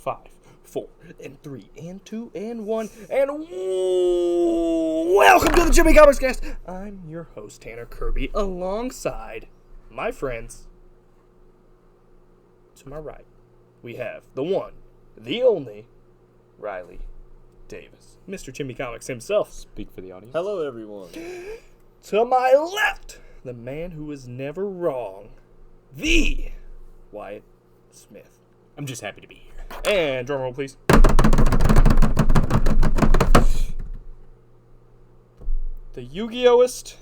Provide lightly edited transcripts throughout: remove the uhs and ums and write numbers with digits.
5, 4, and 3, and 2, and 1, and welcome to the ChimiComicsCast. I'm your host, Tanner Kirby, alongside my friends. To my right, we have the one, the only, Riley Davis, Mr. ChimiComics himself. Speak for the audience. Hello, everyone. To my left, the man who is never wrong, the Wyatt Smith. I'm just happy to be here. And drum roll, please. The Yu-Gi-Oh-ist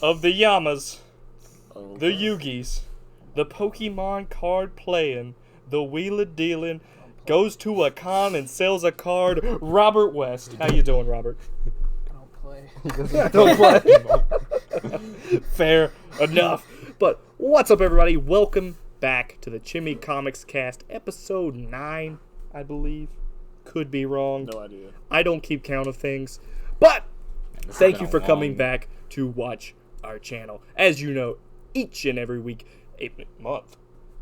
of the Yamas, the Yugis, the Pokemon card playing, the wheeler dealing, goes to a con and sells a card, Robert West. How you doing, Robert? I don't play. Don't play. Fair enough. But what's up, everybody? Welcome back to the ChimiComicsCast, episode 9, I believe. Could be wrong. No idea. I don't keep count of things. But thank you for coming long back to watch our channel. As you know, each and every week, month.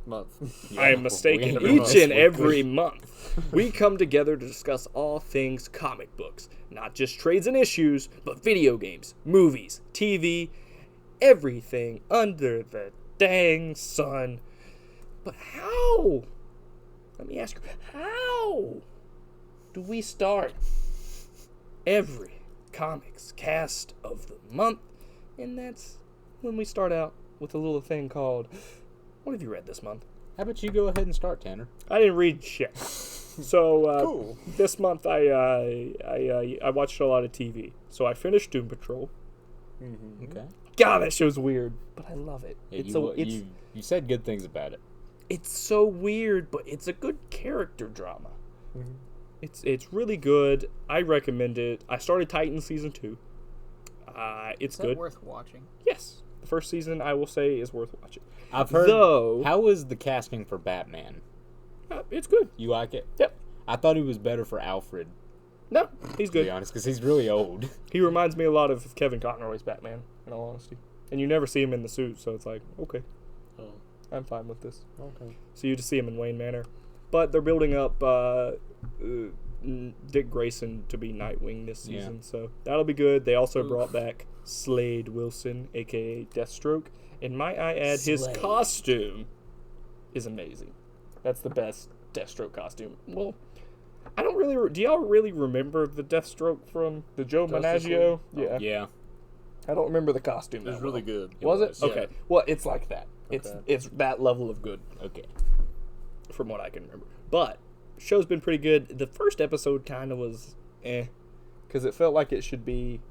Month. I am mistaken. every Each month. and every month, we come together to discuss all things comic books. Not just trades and issues, but video games, movies, TV, everything under the dang sun. But how? Let me ask you, how do we start every comics cast of the month? And that's when we start out with a little thing called, what have you read this month? How about you go ahead and start, Tanner? I didn't read shit. So Cool. this month I watched a lot of TV. So I finished Doom Patrol. Okay. God, that show's weird, but I love it. Yeah, It's you said good things about it. it's so weird, but it's a good character drama. It's really good. I recommend it. I started Titan season 2. It's Is that good. worth watching? Yes, the first season I will say is worth watching. I've heard. Though How was the casting for Batman? it's good. You like it? Yep. I thought he was better for Alfred, No, he's to be good. honest, because he's really old. He reminds me a lot of Kevin Conroy's Batman, in all honesty. And you never see him in the suit, so it's like, okay, Oh, I'm fine with this. okay. So you just see him in Wayne Manor. But they're building up Dick Grayson to be Nightwing this season, Yeah. so that'll be good. They also brought back Slade Wilson, a.k.a. Deathstroke. And might I add, his Slade. costume is amazing. That's the best Deathstroke costume. Well, I don't really... Do y'all really remember the Deathstroke from the Joe Justice Managgio? League? Yeah. Yeah. I don't remember the costume It was that really well. good. Was it? was, Okay. yeah. Well, it's like that. It's Okay. it's that level of good, Okay. from what I can remember. But show's been pretty good. The first episode kind of was because it felt like it should be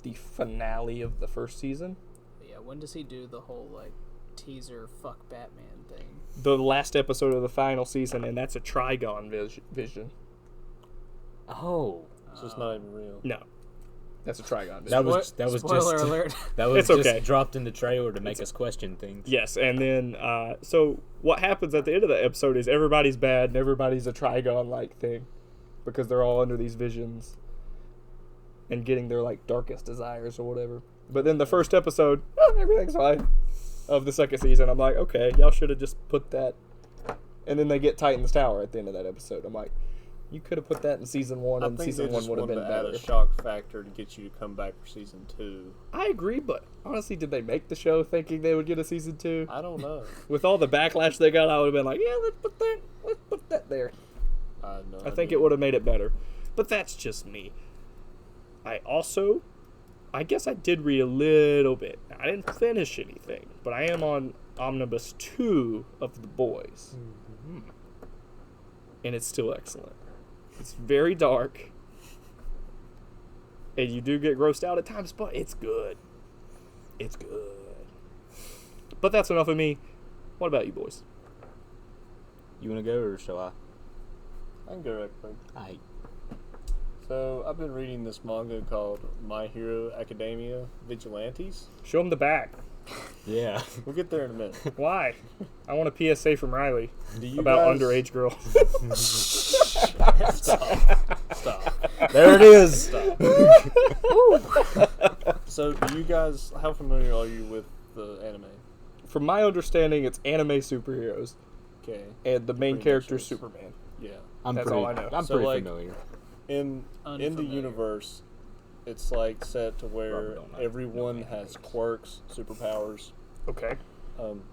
the finale of the first season. But yeah, when does he do the whole, like, teaser fuck Batman thing? The last episode of the final season, and that's a Trigon vision. Oh, So it's not even real. No, that's a Trigon vision. that was Spoiler just alert. that was It's just okay. dropped in the trailer to make us question things. Yes, and then so what happens at the end of the episode is everybody's bad and everybody's a Trigon-like thing because they're all under these visions and getting their like darkest desires or whatever. But then the first episode, everything's fine. Of the second season, I'm like, okay, y'all should have just put that. And then they get Titan's Tower at the end of that episode. I'm like, you could have put that in season 1, I and think season they 1 just would have wanted been to add better. a shock factor to get you to come back for season 2. I agree, but honestly, did they make the show thinking they would get a season 2? I don't know. With all the backlash they got, I would have been like, yeah, let's put that there. I think it would have made it better. But that's just me. I guess I did read a little bit. I didn't finish anything, but I am on Omnibus 2 of The Boys. And it's still excellent. It's very dark. And you do get grossed out at times, but it's good. It's good. But that's enough of me. What about you boys? You want to go or shall I? I can go right quick. I. So I've been reading this manga called My Hero Academia Vigilantes. Show them the back. Yeah. We'll get there in a minute. Why? I want a PSA from Riley Do you about guys... underage girls. Stop. There it is. So do you guys... How familiar are you with the anime? From my understanding, it's anime superheroes, Okay. and the main Pretty much character is is. Superman. Yeah. I'm That's pretty, all I know. I'm So, pretty like, familiar. In the Unfamiliar. universe, it's like set to Robert where don't know everyone animes. has quirks, superpowers. Okay.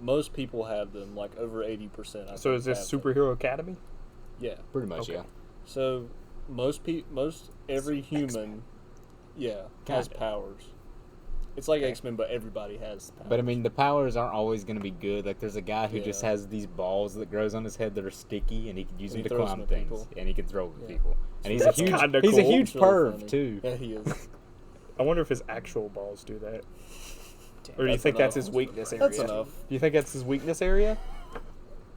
Most people have them, like over 80%. So is this Superhero Academy? Yeah. Pretty much, Okay. yeah. So every human, has Kinda. powers. It's like Okay. X-Men, but everybody has powers. But I mean, the powers aren't always going to be good. Like, there's a guy who just Yeah. has these balls that grows on his head that are sticky, and he can use And them he to throws climb them at things, people. and he can throw at Yeah. people. And he's a That's huge, kinda he's a cool. huge It's really perv funny. too. Yeah, he is. I wonder if his actual balls do that. Damn. Or do you That's think that's enough. his weakness area? That's enough. Do you think that's his weakness area?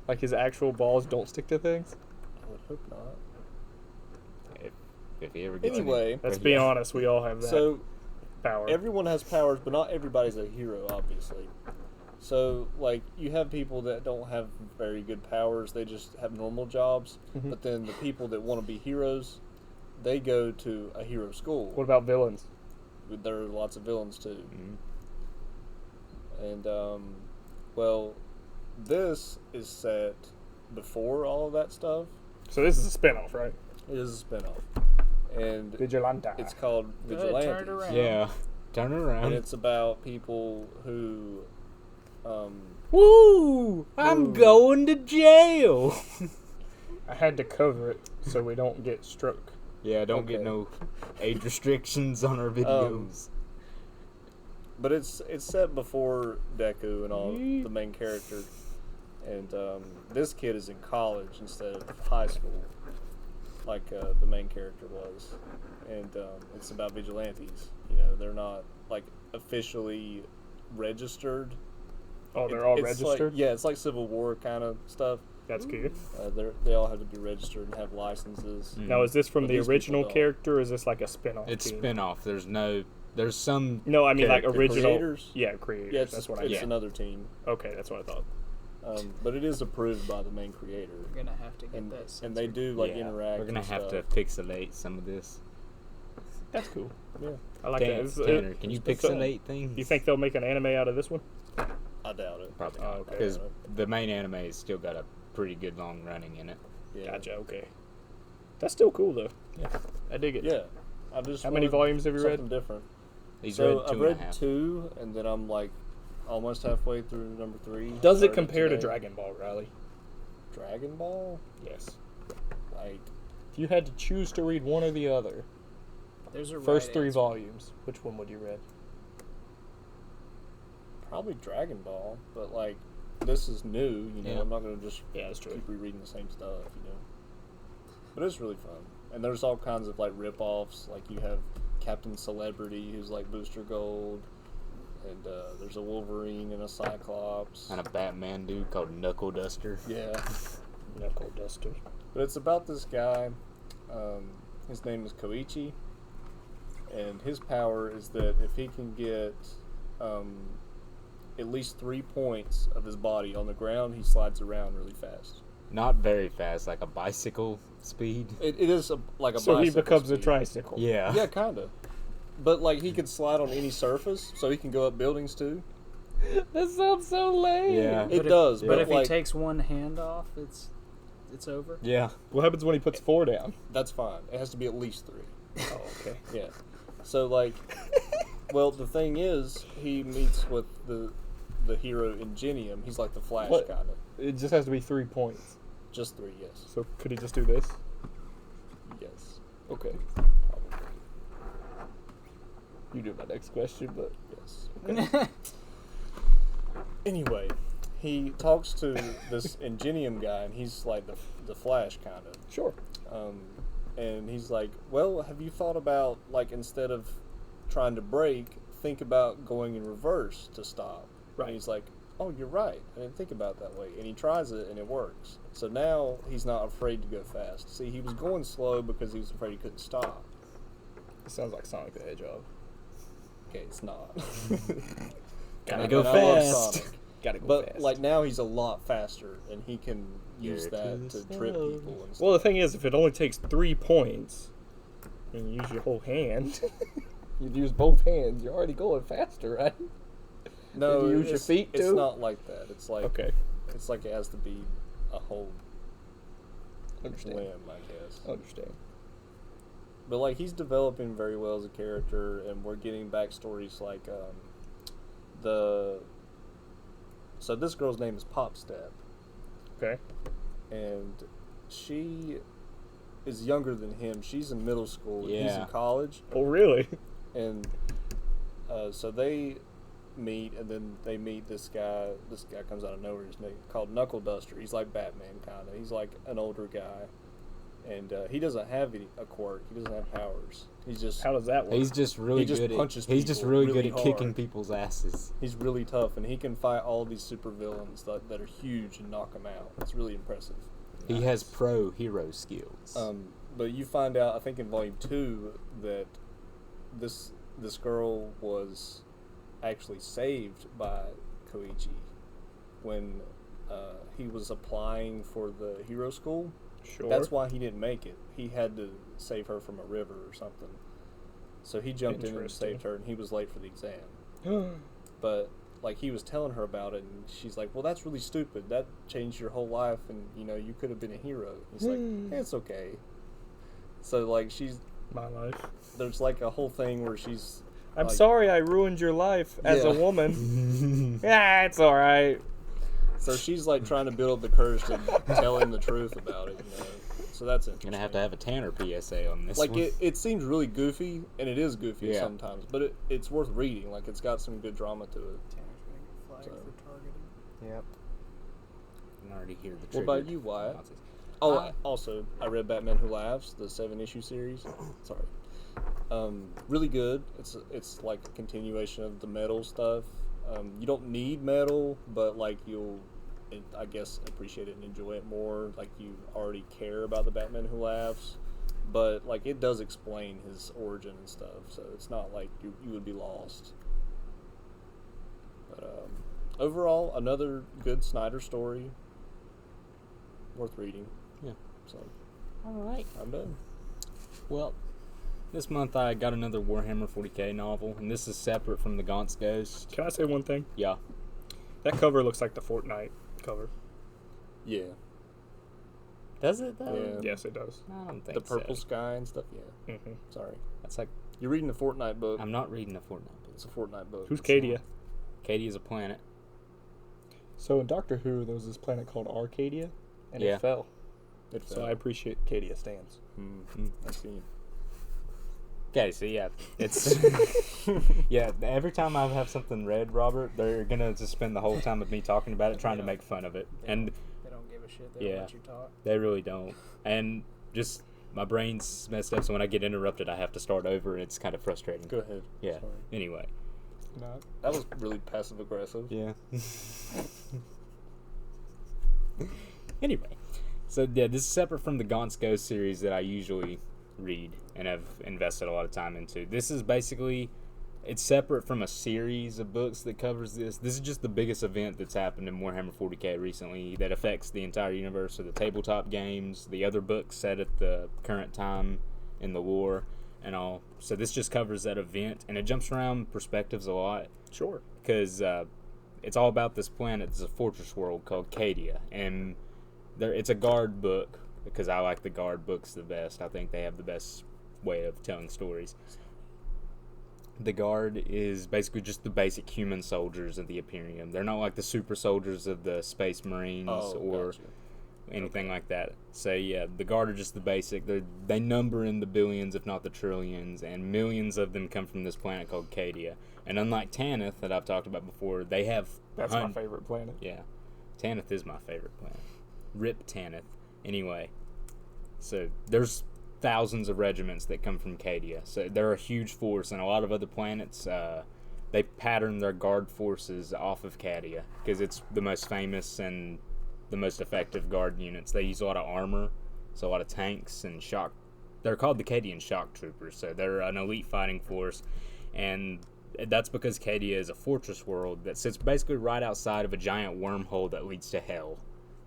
Like his actual balls don't stick to things? I would hope not. If he ever gets Anyway, Let's be honest, we all have that so power. everyone has powers, but not everybody's a hero, obviously. So, like, you have people that don't have very good powers, they just have normal jobs. Mhm. But then the people that want to be heroes, they go to a hero school. What about villains? There are lots of villains, too. Mhm. And, well, this is set before all of that stuff. So this is a spinoff, right? It is a spinoff. And Vigilante. it's called Go ahead, Vigilantes. turn it around. Yeah, turn it And around. it's about people who, Woo! I'm Ooh. going to jail. I had to cover it so we don't get stroke. Yeah, don't get Okay. no age restrictions on our videos. but it's set before Deku and all the main character. And this kid is in college instead of high school, like the main character was. And it's about vigilantes. You know, they're not like officially registered. Oh, they're all It's like- registered? yeah, it's like Civil War kind of stuff. That's good. They all have to be registered and have licenses. Mm. Now, is this from But the these people original don't. character, or is this like a spinoff? It's team? spin-off. There's some. No, I mean like character original. creators? Yeah, creators. Yeah, it's, That's what I it's meant. another team. Okay, that's what I thought. But it is approved by the main creator. We're gonna have to get And, that and they censored. do like Yeah, interact. We're gonna and have stuff. to pixelate some of this. That's cool. Yeah, I like Tanner, that. Tanner, can you it's, pixelate things? You think they'll make an anime out of this one? I doubt it. Probably Oh, not, okay. because the main anime has still got a pretty good long running in it. Yeah. Gotcha. Okay. That's still cool though. Yeah. I dig it. Yeah. I just How many wanted volumes have you read? something different. He's So read I've 2.5. read 2, and then I'm like almost halfway through number 3. Does it Started compare to today. Dragon Ball, Riley? Dragon Ball? Yes. Like, If you had to choose to read one or the other, There's a first right 3 answer. volumes, which one would you read? probably Dragon Ball, but like this is new. You know, Yeah. I'm not gonna just Yeah, that's true. keep rereading the same stuff. You know, but it's really fun. And there's all kinds of like rip-offs. Like you have Captain Celebrity, who's like Booster Gold, and there's a Wolverine and a Cyclops. And a Batman dude called Knuckle Duster. Yeah, Knuckle Duster. but it's about this guy. His name is Koichi, and his power is that if he can get at least 3 points of his body on the ground, he slides around really fast. Not very fast, like a bicycle speed. It is like a So he bicycle becomes a speed. tricycle. Yeah. Yeah, kind of. But like he could slide on any surface, so he can go up buildings too. That sounds so lame. Yeah. It does, But but if like he takes one hand off, it's over. Yeah. What happens when he puts 4 down? that's fine. It has to be at least 3. Oh, okay. Yeah. So like, well, the thing is, he meets with the hero Ingenium. He's like the Flash What? kind of. It just has to be 3 points. Just 3, yes. So could he just do this? Yes. Okay. Probably. You do my next question, but Yes. Anyway, he talks to this Ingenium guy, and he's like the Flash kind of. sure. And he's like, well, have you thought about, like, instead of trying to brake, think about going in reverse to stop? Right. And he's like, oh, you're right. I didn't think about it that way. And he tries it, and it works. So now he's not afraid to go fast. See, he was going slow because he was afraid he couldn't stop. It sounds like Sonic the Hedgehog. Okay, it's not. Gotta And go I love fast. Sonic. Gotta go But, fast. like, now he's a lot faster, and he can use You're that too to trip slow. people and stuff. Well, the thing is, if it only takes 3 points, and you use your whole hand, you'd use both hands. You're already going faster, right? No, Did you use your it's- feet, It's too? not like that. It's like Okay. It's like it has to be a whole. Understand. whim, I guess. Understand. But like he's developing very well as a character, and we're getting backstories like so this girl's name is Popstep, Okay. and she is younger than him. She's in middle school, and he's Yeah. in college, Oh, really? and so they meet, and then they meet this guy. This guy comes out of nowhere. His name called Knuckle Duster. He's like Batman, kind of. He's like an older guy, and he doesn't have a quirk. He doesn't have powers. He's just How does that work? He's just really He just good punches at. He's just people really really good at kicking hard. people's asses. he's really tough, and he can fight all these supervillains that are huge and knock them out. It's really impressive. He has pro hero skills. But you find out, I think in Volume 2, that this girl was actually saved by Koichi when he was applying for the hero school. Sure. That's why he didn't make it. He had to save her from a river or something. So he jumped in and Interesting. saved her, and he was late for the exam. But like he was telling her about it, and she's like, "Well, that's really stupid. That changed your whole life, and you could have been a hero." He's like, "It's okay." So like My life. there's like a whole thing where she's I'm like- sorry I ruined your life as a Yeah. woman. Yeah, it's all right. So she's like trying to build up the courage to tell him the truth about it. So that's interesting. Gonna have to have a Tanner PSA on this Like one. it seems really goofy, and it is goofy Yeah. sometimes, but it's worth reading. Like it's got some good drama to it. Tanner's gonna get flagged So- for targeting. Yep. I can already hear the What trigger. about you, Wyatt? responses. Oh, also I read Batman Who Laughs, the 7-issue series. Sorry, really good. It's like a continuation of the metal stuff. You don't need metal, but like you'll, I guess, appreciate it and enjoy it more. Like you already care about the Batman Who Laughs, but like it does explain his origin and stuff, so it's not like you would be lost. But overall, another good Snyder story, worth reading. Yeah. So All right. I'm done. Well, this month I got another Warhammer 40k novel, and this is separate from the Gaunt's Ghost. Can I say one thing? Yeah. That cover looks like the Fortnite cover. Yeah, Does it though? Yeah. Yes, it does. I don't think the purple so. sky and stuff. Yeah, Mm-hmm. sorry. That's like You're reading a Fortnite book. I'm not reading a Fortnite book. It's a Fortnite book. Who's Cadia? Katie is a planet. So in Doctor Who, there was this planet called Arcadia, and Yeah. it fell. It So I appreciate Cadia stands. I see. Okay, so yeah, it's yeah. Every time I have something read, Robert, they're gonna just spend the whole time of me talking about it, trying to make fun of it, and They don't give a shit. They Yeah. don't let you talk. they really don't. And just my brain's messed up, so when I get interrupted, I have to start over, and it's kind of frustrating. Go ahead. Yeah. Sorry. Anyway. Not. That was really passive aggressive. Yeah. Anyway, so yeah, this is separate from the Gaunt's Ghost series that I usually read and have invested a lot of time into. This is basically, it's separate from a series of books that covers this. This is just the biggest event that's happened in Warhammer 40k recently that affects the entire universe. So the tabletop games, the other books set at the current time in the lore, and all. So this just covers that event, and it jumps around perspectives a lot Sure. because it's all about this planet. It's a fortress world called Cadia, and it's a guard book because I like the guard books the best. I think they have the best way of telling stories. The guard is basically just the basic human soldiers of the Imperium. They're not like the super soldiers of the Space Marines or gotcha. anything like that. So yeah, the guard are just the basic. They number in the billions, if not the trillions, and millions of them come from this planet called Cadia. And unlike Tanith that I've talked about before, they have That's my favorite planet. Yeah, Tanith is my favorite planet. Rip Tanith. Anyway, so there's thousands of regiments that come from Cadia. So they're a huge force, and a lot of other planets, they pattern their guard forces off of Cadia because it's the most famous and the most effective guard units. They use a lot of armor, so a lot of tanks and shock. They're called the Cadian shock troopers, so they're an elite fighting force, and that's because Cadia is a fortress world that sits basically right outside of a giant wormhole that leads to hell.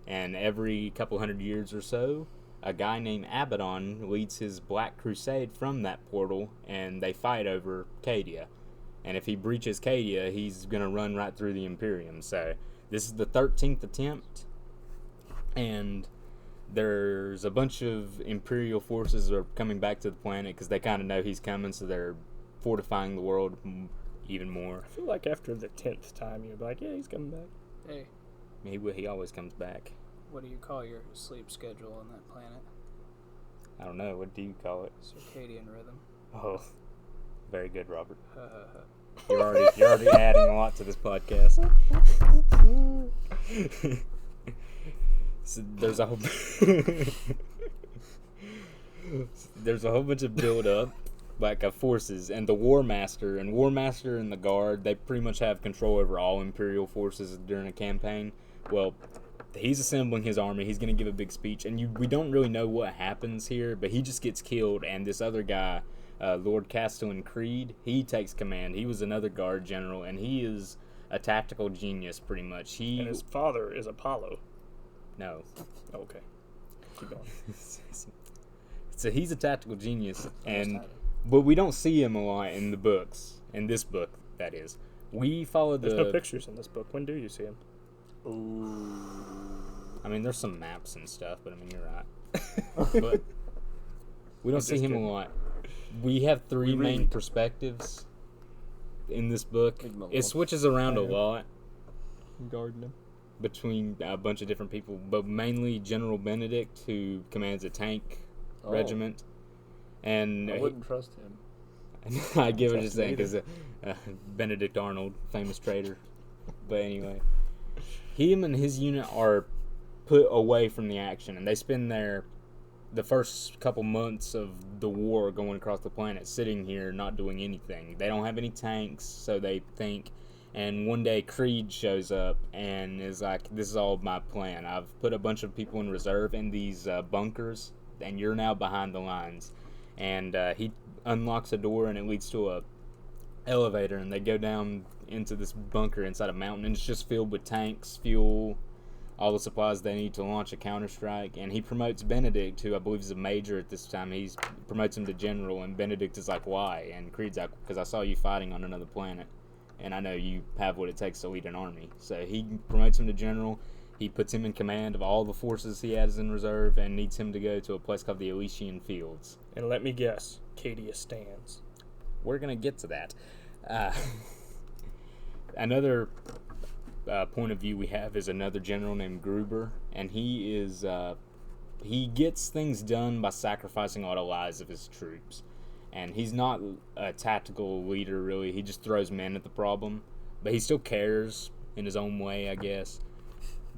And every couple hundred years or so, a guy named Abaddon leads his Black Crusade from that portal, and they fight over Cadia. And if he breaches Cadia, he's going to run right through the Imperium. So this is the 13th attempt, and there's a bunch of Imperial forces that are coming back to the planet because they kind of know he's coming, so they're fortifying the world even more. I feel like after the 10th time, you'd be like, yeah, he's coming back. Hey, He always comes back. what do you call your sleep schedule on that planet? I don't know. What do you call it? Circadian rhythm. Oh, very good, Robert. Ha ha ha. You're already adding a lot to this podcast. So there's a whole bunch of build up, like forces, and the War Master and the Guard, they pretty much have control over all Imperial forces during a campaign. Well, he's assembling his army. He's going to give a big speech, and we don't really know what happens here, but he just gets killed, and this other guy, Lord Castellan Creed, he takes command. He was another Guard general, and he is a tactical genius, pretty much. And his father is Apollo. No. Okay. Keep going. So he's a tactical genius, but we don't see him a lot in the books. In this book, that is. We follow There's no pictures in this book. When do you see him? I mean, there's some maps and stuff, but I mean, you're right. But we don't see him a lot. We have three main perspectives in this book. It switches around a lot. Gardening. Between a bunch of different people, but mainly General Benedict, who commands a tank regiment. And I wouldn't trust him. I give it a saying because Benedict Arnold, famous traitor. But anyway, him and his unit are put away from the action, and they spend the first couple months of the war going across the planet sitting here not doing anything. They don't have any tanks, so they think. And one day Creed shows up and is like, this is all my plan. I've put a bunch of people in reserve in these bunkers, and you're now behind the lines. And he unlocks a door, and it leads to a elevator, and they go down into this bunker inside a mountain, and it's just filled with tanks, fuel, all the supplies they need to launch a counter-strike. And he promotes Benedict, who I believe is a major at this time. He promotes him to general, and Benedict is like, why? And Creed's like, because I saw you fighting on another planet, and I know you have what it takes to lead an army. So he promotes him to general. He puts him in command of all the forces he has in reserve and needs him to go to a place called the Elysian Fields. And let me guess, Cadia stands. We're going to get to that. Another point of view we have is another general named Gruber, and he gets things done by sacrificing all the lives of his troops. And he's not a tactical leader, really. He just throws men at the problem. But he still cares in his own way, I guess.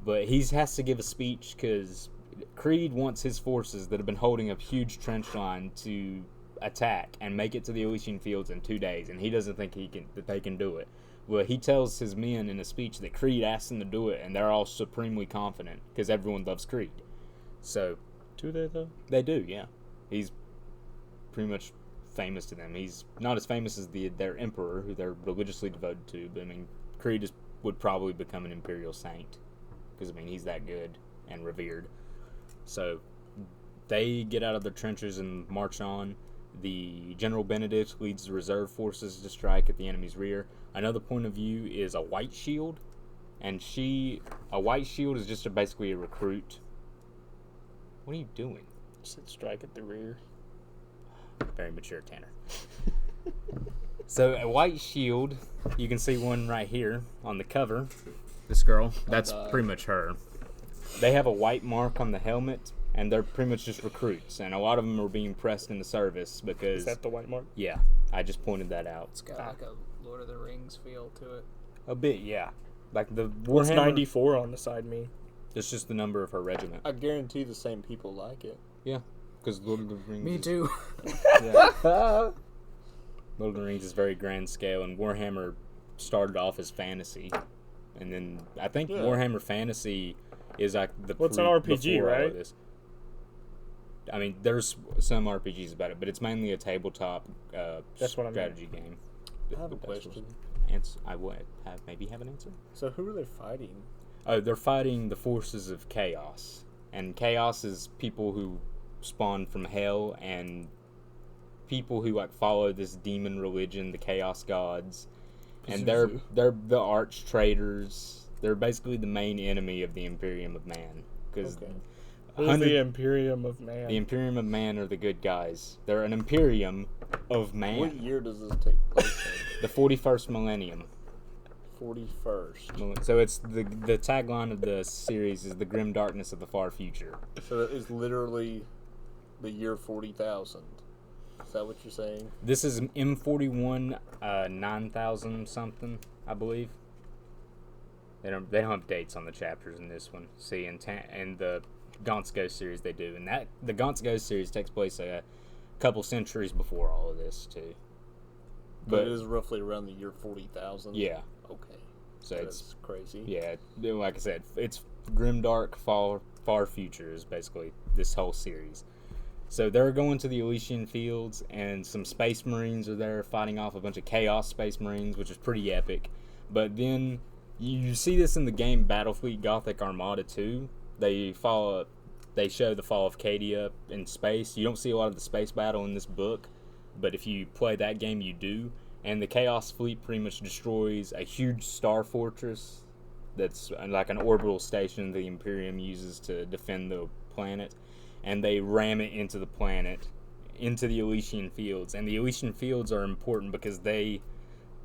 But he has to give a speech because Creed wants his forces that have been holding a huge trench line to attack and make it to the Elysian Fields in 2 days. And he doesn't think that they can do it. Well, he tells his men in a speech that Creed asked them to do it, and they're all supremely confident because everyone loves Creed. So, do they, though? They do, yeah. He's pretty much famous to them. He's not as famous as their emperor, who they're religiously devoted to, but I mean, Creed would probably become an imperial saint because I mean, he's that good and revered. So they get out of their trenches and march on. The General Benedict leads the reserve forces to strike at the enemy's rear. Another point of view is a White Shield, and a White Shield is just basically a recruit. What are you doing? Said strike at the rear. Very mature, Tanner. So a White Shield, you can see one right here on the cover. This girl, that's pretty much her. They have a white mark on the helmet, and they're pretty much just recruits, and a lot of them are being pressed into service because... Is that the white mark? Yeah, I just pointed that out. It's got like a Lord of the Rings feel to it. A bit, yeah. Like the What's Warhammer... 94 on the side mean? It's just the number of her regiment. I guarantee the same people like it. Yeah, because Lord of the Rings... Me too. Yeah. Lord of the Rings is very grand scale, and Warhammer started off as fantasy. And then I think Warhammer Fantasy is like the What's an RPG, right? I mean, there's some RPGs about it, but it's mainly a tabletop That's what I mean. strategy game. I have a question. I would maybe have an answer. So who are they fighting? Oh, they're fighting the forces of Chaos. And Chaos is people who spawn from hell and people who like follow this demon religion, the Chaos Gods. And they're the arch traitors. They're basically the main enemy of the Imperium of Man. Because Who's the Imperium of Man? The Imperium of Man are the good guys. They're an Imperium of Man. What year does this take place in? The 41st millennium. 41st. So it's the tagline of the series is the grim darkness of the far future. So it is literally the year 40,000. Is that what you're saying? This is M41 9000 something, I believe. They don't have dates on the chapters in this one. See, in the Gaunt's Ghost series they do, and that the Gaunt's Ghost series takes place a couple centuries before all of this too. But it is roughly around the year 40,000. Yeah. Okay. So That's crazy. Yeah, like I said, it's grimdark far future is basically this whole series. So they're going to the Elysian Fields, and some Space Marines are there fighting off a bunch of Chaos Space Marines, which is pretty epic. But then you see this in the game Battlefleet Gothic Armada 2. They show the fall of Cadia in space. You don't see a lot of the space battle in this book, but if you play that game, you do. And the Chaos Fleet pretty much destroys a huge star fortress that's like an orbital station the Imperium uses to defend the planet. And they ram it into the planet, into the Elysian Fields. And the Elysian Fields are important because they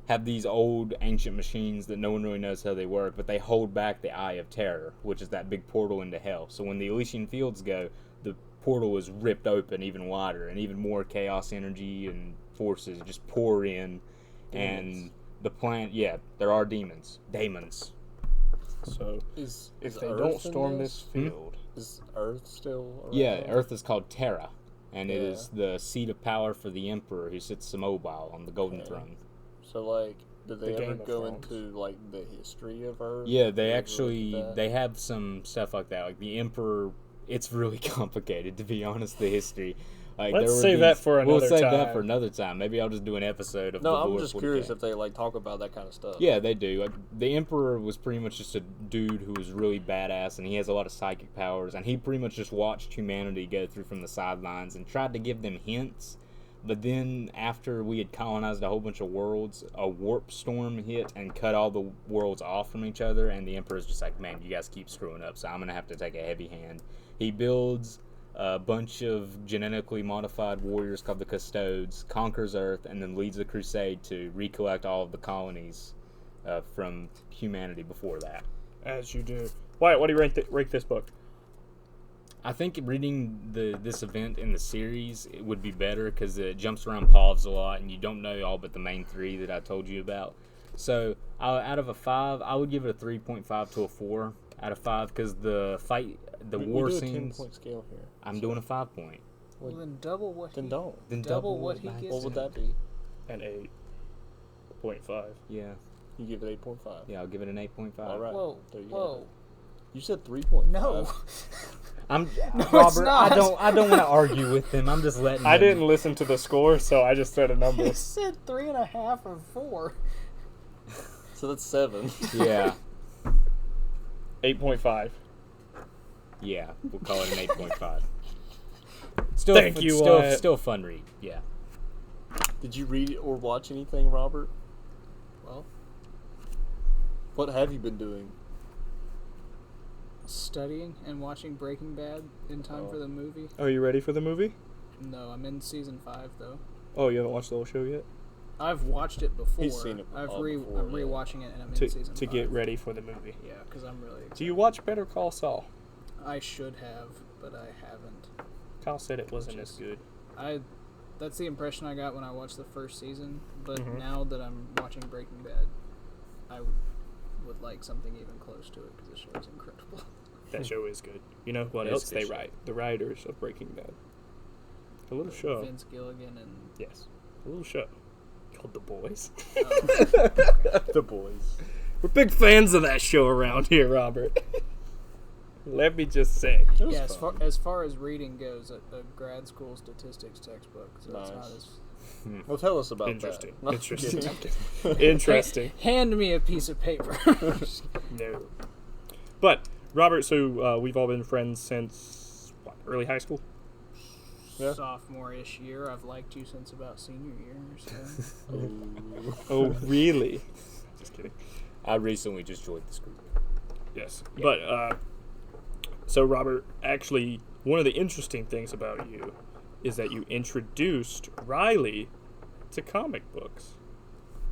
have these old ancient machines that no one really knows how they work, but they hold back the Eye of Terror, which is that big portal into hell. So when the Elysian Fields go, the portal is ripped open even wider, and even more chaos energy and forces just pour in. Demons. And the planet, there are demons. So Is if they Earth don't in storm this field, Is Earth still around? Yeah, Earth is called Terra, and it Yeah. is the seat of power for the Emperor who sits immobile on the Golden Okay. Throne. So, like, did they The ever Game of go Thrones. into, like, the history of Earth? Yeah, Did they ever actually look at that? they have some stuff like that. Like the Emperor, it's really complicated to be honest. The history. Like, Let's there were save that for We'll another save that time. for another time. Maybe I'll just do an episode of. No, the I'm Lord just 40K. curious if they, like, talk about that kind of stuff. Yeah, they do. Like, the Emperor was pretty much just a dude who was really badass, and he has a lot of psychic powers, and he pretty much just watched humanity go through from the sidelines and tried to give them hints. But then, after we had colonized a whole bunch of worlds, a warp storm hit and cut all the worlds off from each other, and the Emperor's just like, man, you guys keep screwing up, so I'm going to have to take a heavy hand. He builds a bunch of genetically modified warriors called the Custodes, conquers Earth, and then leads a crusade to recollect all of the colonies from humanity before that. as you do. Wyatt, what do you rank this book? I think reading this event in the series it would be better because it jumps around paths a lot, and you don't know all but the main three that I told you about. So out of a 5, I would give it a 3.5 to a 4 out of 5 because the war we do scenes. a 10-point scale here. I'm doing a 5 point. Well, then double what Then he... don't. Then Double what he my- gets. What would that be? An 8.5. Yeah, You give it 8.5. yeah, I'll give it an 8.5. All right. Whoa, There you whoa. go. You said 3.5. No. I'm it's Robert. not. I don't want to argue with him. I'm just letting. I him- didn't listen to the score, so I just said a number. He said 3.5 or 4. So that's 7. Yeah, 8.5. yeah. We'll call it an 8.5. Still, Thank you, Wyatt. Still a fun read. Yeah. Did you read or watch anything, Robert? Well, What have you been doing? studying and watching Breaking Bad in time for the movie. Are you ready for the movie? No, I'm in season 5 though. Oh, you haven't watched the whole show yet? I've watched it before. He's seen it all before, I'm yeah. rewatching it and I'm in To season 5. get ready for the movie. Yeah, because I'm really excited. Do you watch Better Call Saul? I should have, but I haven't. Kyle said it wasn't as good. That's the impression I got when I watched the first season, but Mhm. now that I'm watching Breaking Bad, I would like something even close to it because the show is incredible. That show is good. You know what It's else a good they show. write? The writers of Breaking Bad. A little show. Vince Gilligan and Yes. A little show. Called The Boys. The Boys. We're big fans of that show around here, Robert. Let me just say. It was yeah, fun. as far as reading goes, a grad school statistics textbook, so it's not Nice. as... Well, tell us about Interesting. that. No, Interesting. kidding. Interesting. Hand me a piece of paper. No. But, Robert, so we've all been friends since, what, early high school? Yeah. Sophomore-ish year. I've liked you since about senior year or so. Oh, really? Just kidding. I recently just joined this group. Yes. Yeah. But, So, Robert, actually, one of the interesting things about you is that you introduced Riley to comic books.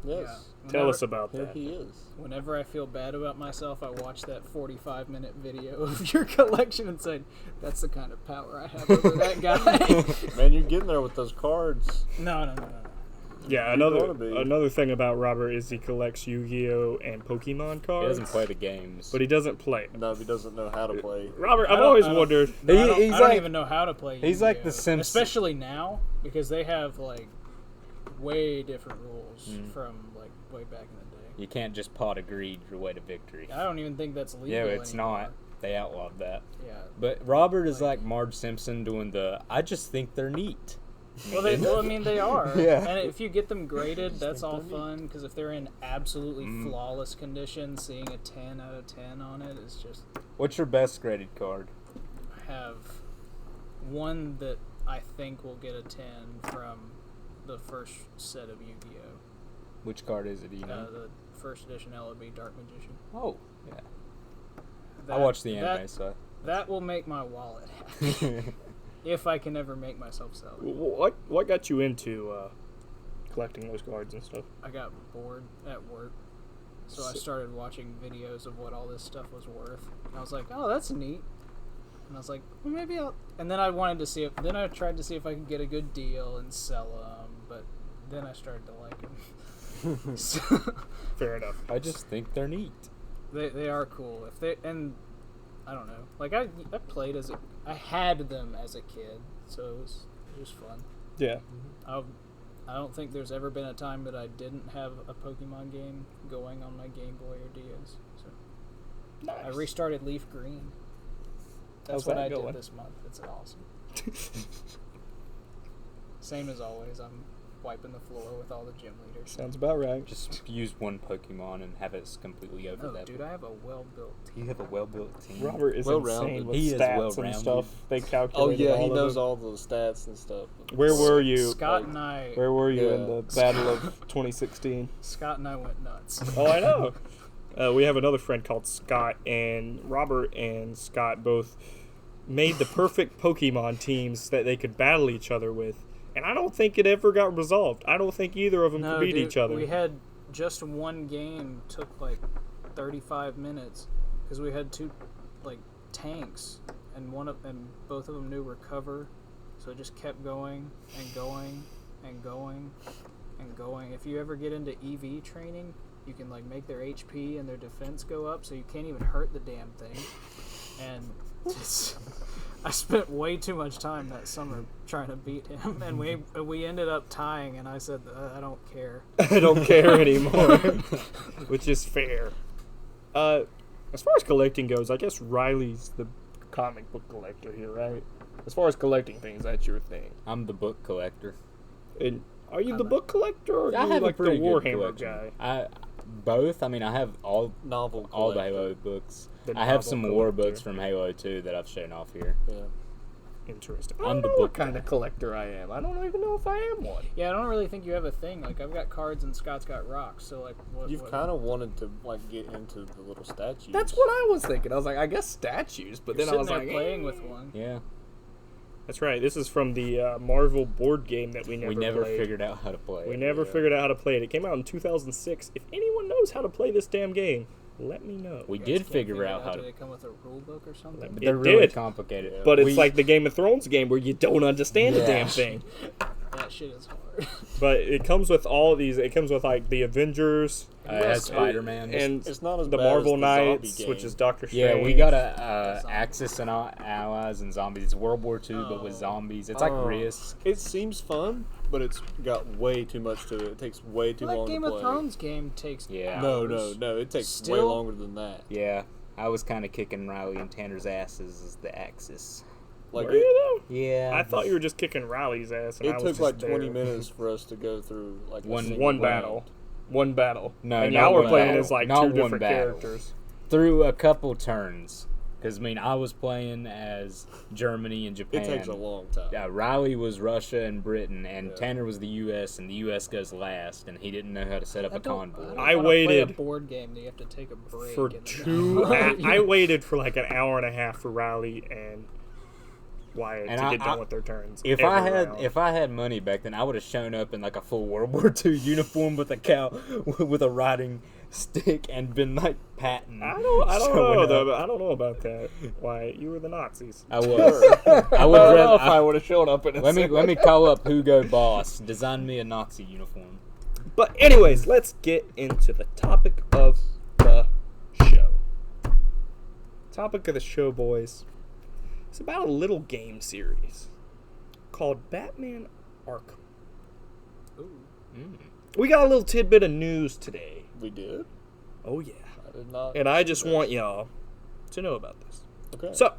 Yes. Tell us about Here that. he is. Whenever I feel bad about myself, I watch that 45-minute video of your collection and say, that's the kind of power I have over that guy. Man, you're getting there with those cards. No. Yeah, wanna be. another thing about Robert is he collects Yu-Gi-Oh! And Pokemon cards. He doesn't play the games. But he doesn't play. No, he doesn't know how to play. Robert, I I've don't- always I don't- wondered. No, I He's don't like- even know how to play he's like Yu-Gi-Oh! the Simpsons. Especially now, because they have, like, way different rules from, like, way back in the day. You can't just pot of greed your way to victory. I don't even think that's legal Yeah, it's anymore. not. They outlawed that. Yeah. But Robert is like Marge Simpson doing the, I just think they're neat. Well, I mean, they are. Yeah. And if you get them graded, that's all fun, because if they're in absolutely flawless condition, seeing a 10 out of 10 on it is just... What's your best graded card? I have one that I think will get a 10 from the first set of Yu-Gi-Oh! Which card is it, do you know? The first edition LOB Dark Magician. Oh, yeah. I That- watched the anime, that, so... That will make my wallet happy. If I can ever make myself sell it. What got you into collecting those cards and stuff? I got bored at work, so I started watching videos of what all this stuff was worth. And I was like, oh, that's neat. And I was like, well, maybe I'll... And then I wanted to see if... Then I tried to see if I could get a good deal and sell them, but then I started to like them. So, Fair enough. I just think they're neat. they are cool. If they... And I don't know. Like, I played as a... I had them as a kid, so it was fun. Yeah. I don't think there's ever been a time that I didn't have a Pokemon game going on my Game Boy or DS. So Nice. I restarted Leaf Green. That's How's what that I going? did this month. It's awesome. Same as always. I'm wiping the floor with all the gym leaders. Sounds about right. Just use one Pokemon and have it completely over Oh, that. dude, I have a well-built team. You have a well-built team. Robert is Well-rounded. insane with He is stats and well-rounded. stuff. They calculate. Oh yeah, he all of knows them. all the stats and stuff. Where were you? Scott like, and I. Where were you in Yeah. the Battle of 2016? Scott and I went nuts. Oh, I know. We have another friend called Scott, and Robert and Scott both made the perfect Pokemon teams that they could battle each other with. And I don't think it ever got resolved. I don't think either of them No, could beat dude, each other. We had just one game took like 35 minutes because we had two like tanks and both of them knew recover, so it just kept going and going and going and going. If you ever get into EV training, you can like make their HP and their defense go up, so you can't even hurt the damn thing. And I spent way too much time that summer trying to beat him, and we ended up tying. And I said, I don't care. I don't care anymore, which is fair. As far as collecting goes, I guess Riley's the comic book collector here, right? As far as collecting things, that's your thing. I'm the book collector. And are you the book collector, or I are you have like a the pretty good Warhammer collection. guy? Both. I mean, I have all Novel the collector. Halo books. The I have novel some war collector. books from Halo 2 that I've shown off here. Yeah. Interesting. I'm I don't the know book what kind of collector I am. I don't even know if I am one. Yeah, I don't really think you have a thing. Like, I've got cards and Scott's got rocks. So, like, You've kind of wanted to like get into the little statues. That's what I was thinking. I was like, I guess statues, but You're then I sitting was there like, playing with one. Yeah. That's right. This is from the Marvel board game that we never played. figured out how to play We it. never yeah. figured out how to play it. It came out in 2006. If anyone knows how to play this damn game, let me know. We You guys did can't figure out how Did to. it come with a rule book or something? But It they're really did. complicated. But it's We- like the Game of Thrones game where you don't understand the Yeah. damn thing. That shit is hard. But it comes with all of these. It comes with like the Avengers it has Spider-Man. and It's not as the bad Marvel as the zombie Knights, game. which is Doctor Yeah, Strange. we got a Axis and Allies and Zombies. It's World War II, but with Oh. zombies. It's like Oh. Risk. It seems fun, but it's got way too much to it. It takes way too That long Game to of play. Thrones game takes Yeah. No, hours. no. It takes way Still? longer than that. Yeah, I was kind of kicking Riley and Tanner's asses as the Axis. Like Were you though? Yeah. I thought you were just kicking Riley's ass. And I it was took just like there. 20 minutes for us to go through like a single One round. battle. One battle. No, and not y'all were one playing battle. as like Not two one different battle. characters. Through a couple turns. Because, I mean, I was playing as Germany and Japan. It takes a long time. Yeah, Riley was Russia and Britain, and Yeah. Tanner was the U.S., and the U.S. goes last, and he didn't know how to set up a convoy. I wanna play waited a board game that you have to take a break for in the 2 I waited for like an hour and a half for Riley and Wyatt And to get done with their turns. If every round. I had money back then, I would have shown up in like a full World War II uniform with a cow with a riding stick and been like Patton. I don't showing know up. though. I don't know about that. Wyatt, you were the Nazis. I was. I would don't know rather- if I would have shown up in a Let me call up Hugo Boss. Design me a Nazi uniform. But anyways, let's get into the topic of the show. Topic of the show, boys. It's about a little game series called Batman Arkham. We got a little tidbit of news today. We did? Oh yeah. I did not. And I see just that. want y'all to know about this. Okay. So,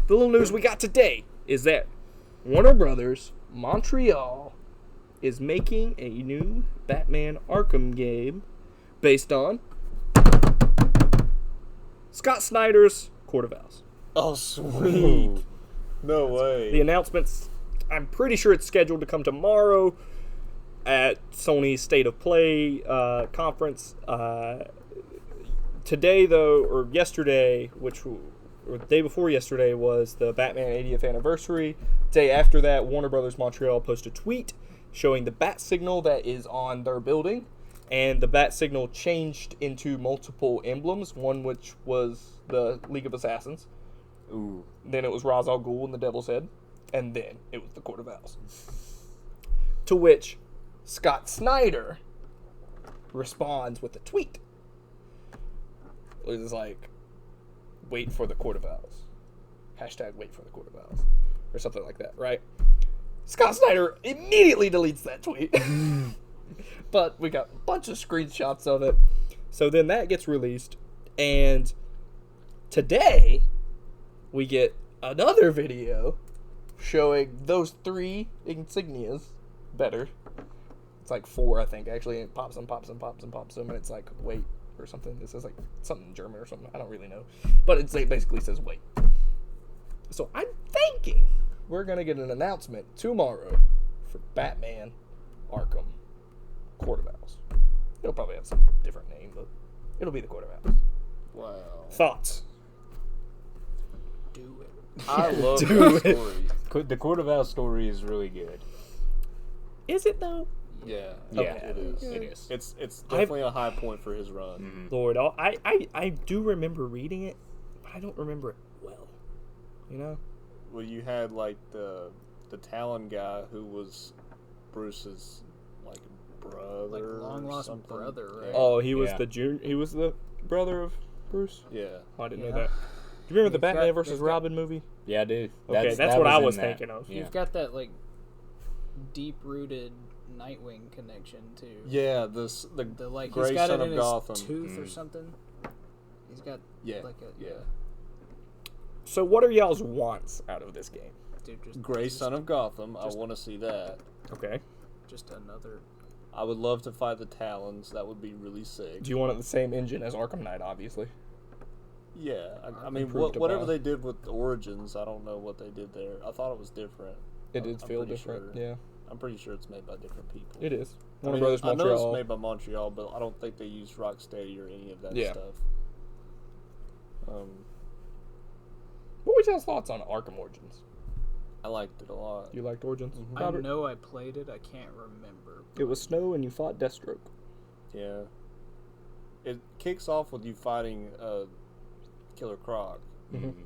the little news we got today is that Warner Brothers Montreal is making a new Batman Arkham game based on Scott Snyder's Court of Owls. Oh, sweet. No way. The announcement's, I'm pretty sure it's scheduled to come tomorrow at Sony's State of Play conference. Today, though, or yesterday, or the day before yesterday, was the Batman 80th anniversary. Day after that, Warner Brothers Montreal posted a tweet showing the bat signal that is on their building. And the bat signal changed into multiple emblems, one which was the League of Assassins. Ooh. Then it was Ra's al Ghul and the Devil's Head. And then it was the Court of Owls. To which Scott Snyder responds with a tweet. It was like, wait for the Court of Owls. Hashtag wait for the Court of Owls. Or something like that, right? Scott Snyder immediately deletes that tweet. But we got a bunch of screenshots of it. So then that gets released. And today, we get another video showing those 3 insignias better. It's like 4, I think, actually. And it pops them. And it's like, wait, or something. It says like something in German or something. I don't really know. But it basically says wait. So I'm thinking we're going to get an announcement tomorrow for Batman Arkham Court of Owls. It'll probably have some different name, but it'll be the Court of Owls. Wow. Thoughts? Do it. I love Do that it. story. The Court of Owls story is really good. Is it though? Yeah. Yeah, It is. It is. It's definitely a high point for his run. Mhm. Lord, I do remember reading it, but I don't remember it well. You know? Well, you had like the Talon guy who was Bruce's like brother, Like long or lost something. brother, right? Yeah. Oh, he was Yeah. he was the brother of Bruce? Yeah. Oh, I didn't Yeah. know that. Do you remember the You've Batman got- versus you've got- Robin movie? Yeah, dude. Okay, that's that what I in was that. thinking of. Yeah. You've got that like deep-rooted Nightwing connection too. Yeah. The like Gray he's got Son it of in his Gotham. tooth or Mm. something. He's got Yeah. like a Yeah. So what are y'all's wants out of this game? dude just Gray just, Son of Gotham. just- I want to see that. Okay. just another. I would love to fight the Talons. That would be really sick. Do you want it the same engine as Arkham Knight, obviously? Yeah. I mean, Improved whatever upon. they did with Origins, I don't know what they did there. I thought it was different. It did I'm feel pretty different. sure. Yeah, I'm pretty sure it's made by different people. it is. I Warner mean, Brothers I know Montreal. it's made by Montreal, but I don't think they use Rocksteady or any of that Yeah. stuff. What was y'all's thoughts on Arkham Origins? I liked it a lot. You liked Origins? Mhm. I Robert? know I played it. I can't remember. It was snow and you fought Deathstroke. Yeah. It kicks off with you fighting Killer Croc Mhm. Mhm.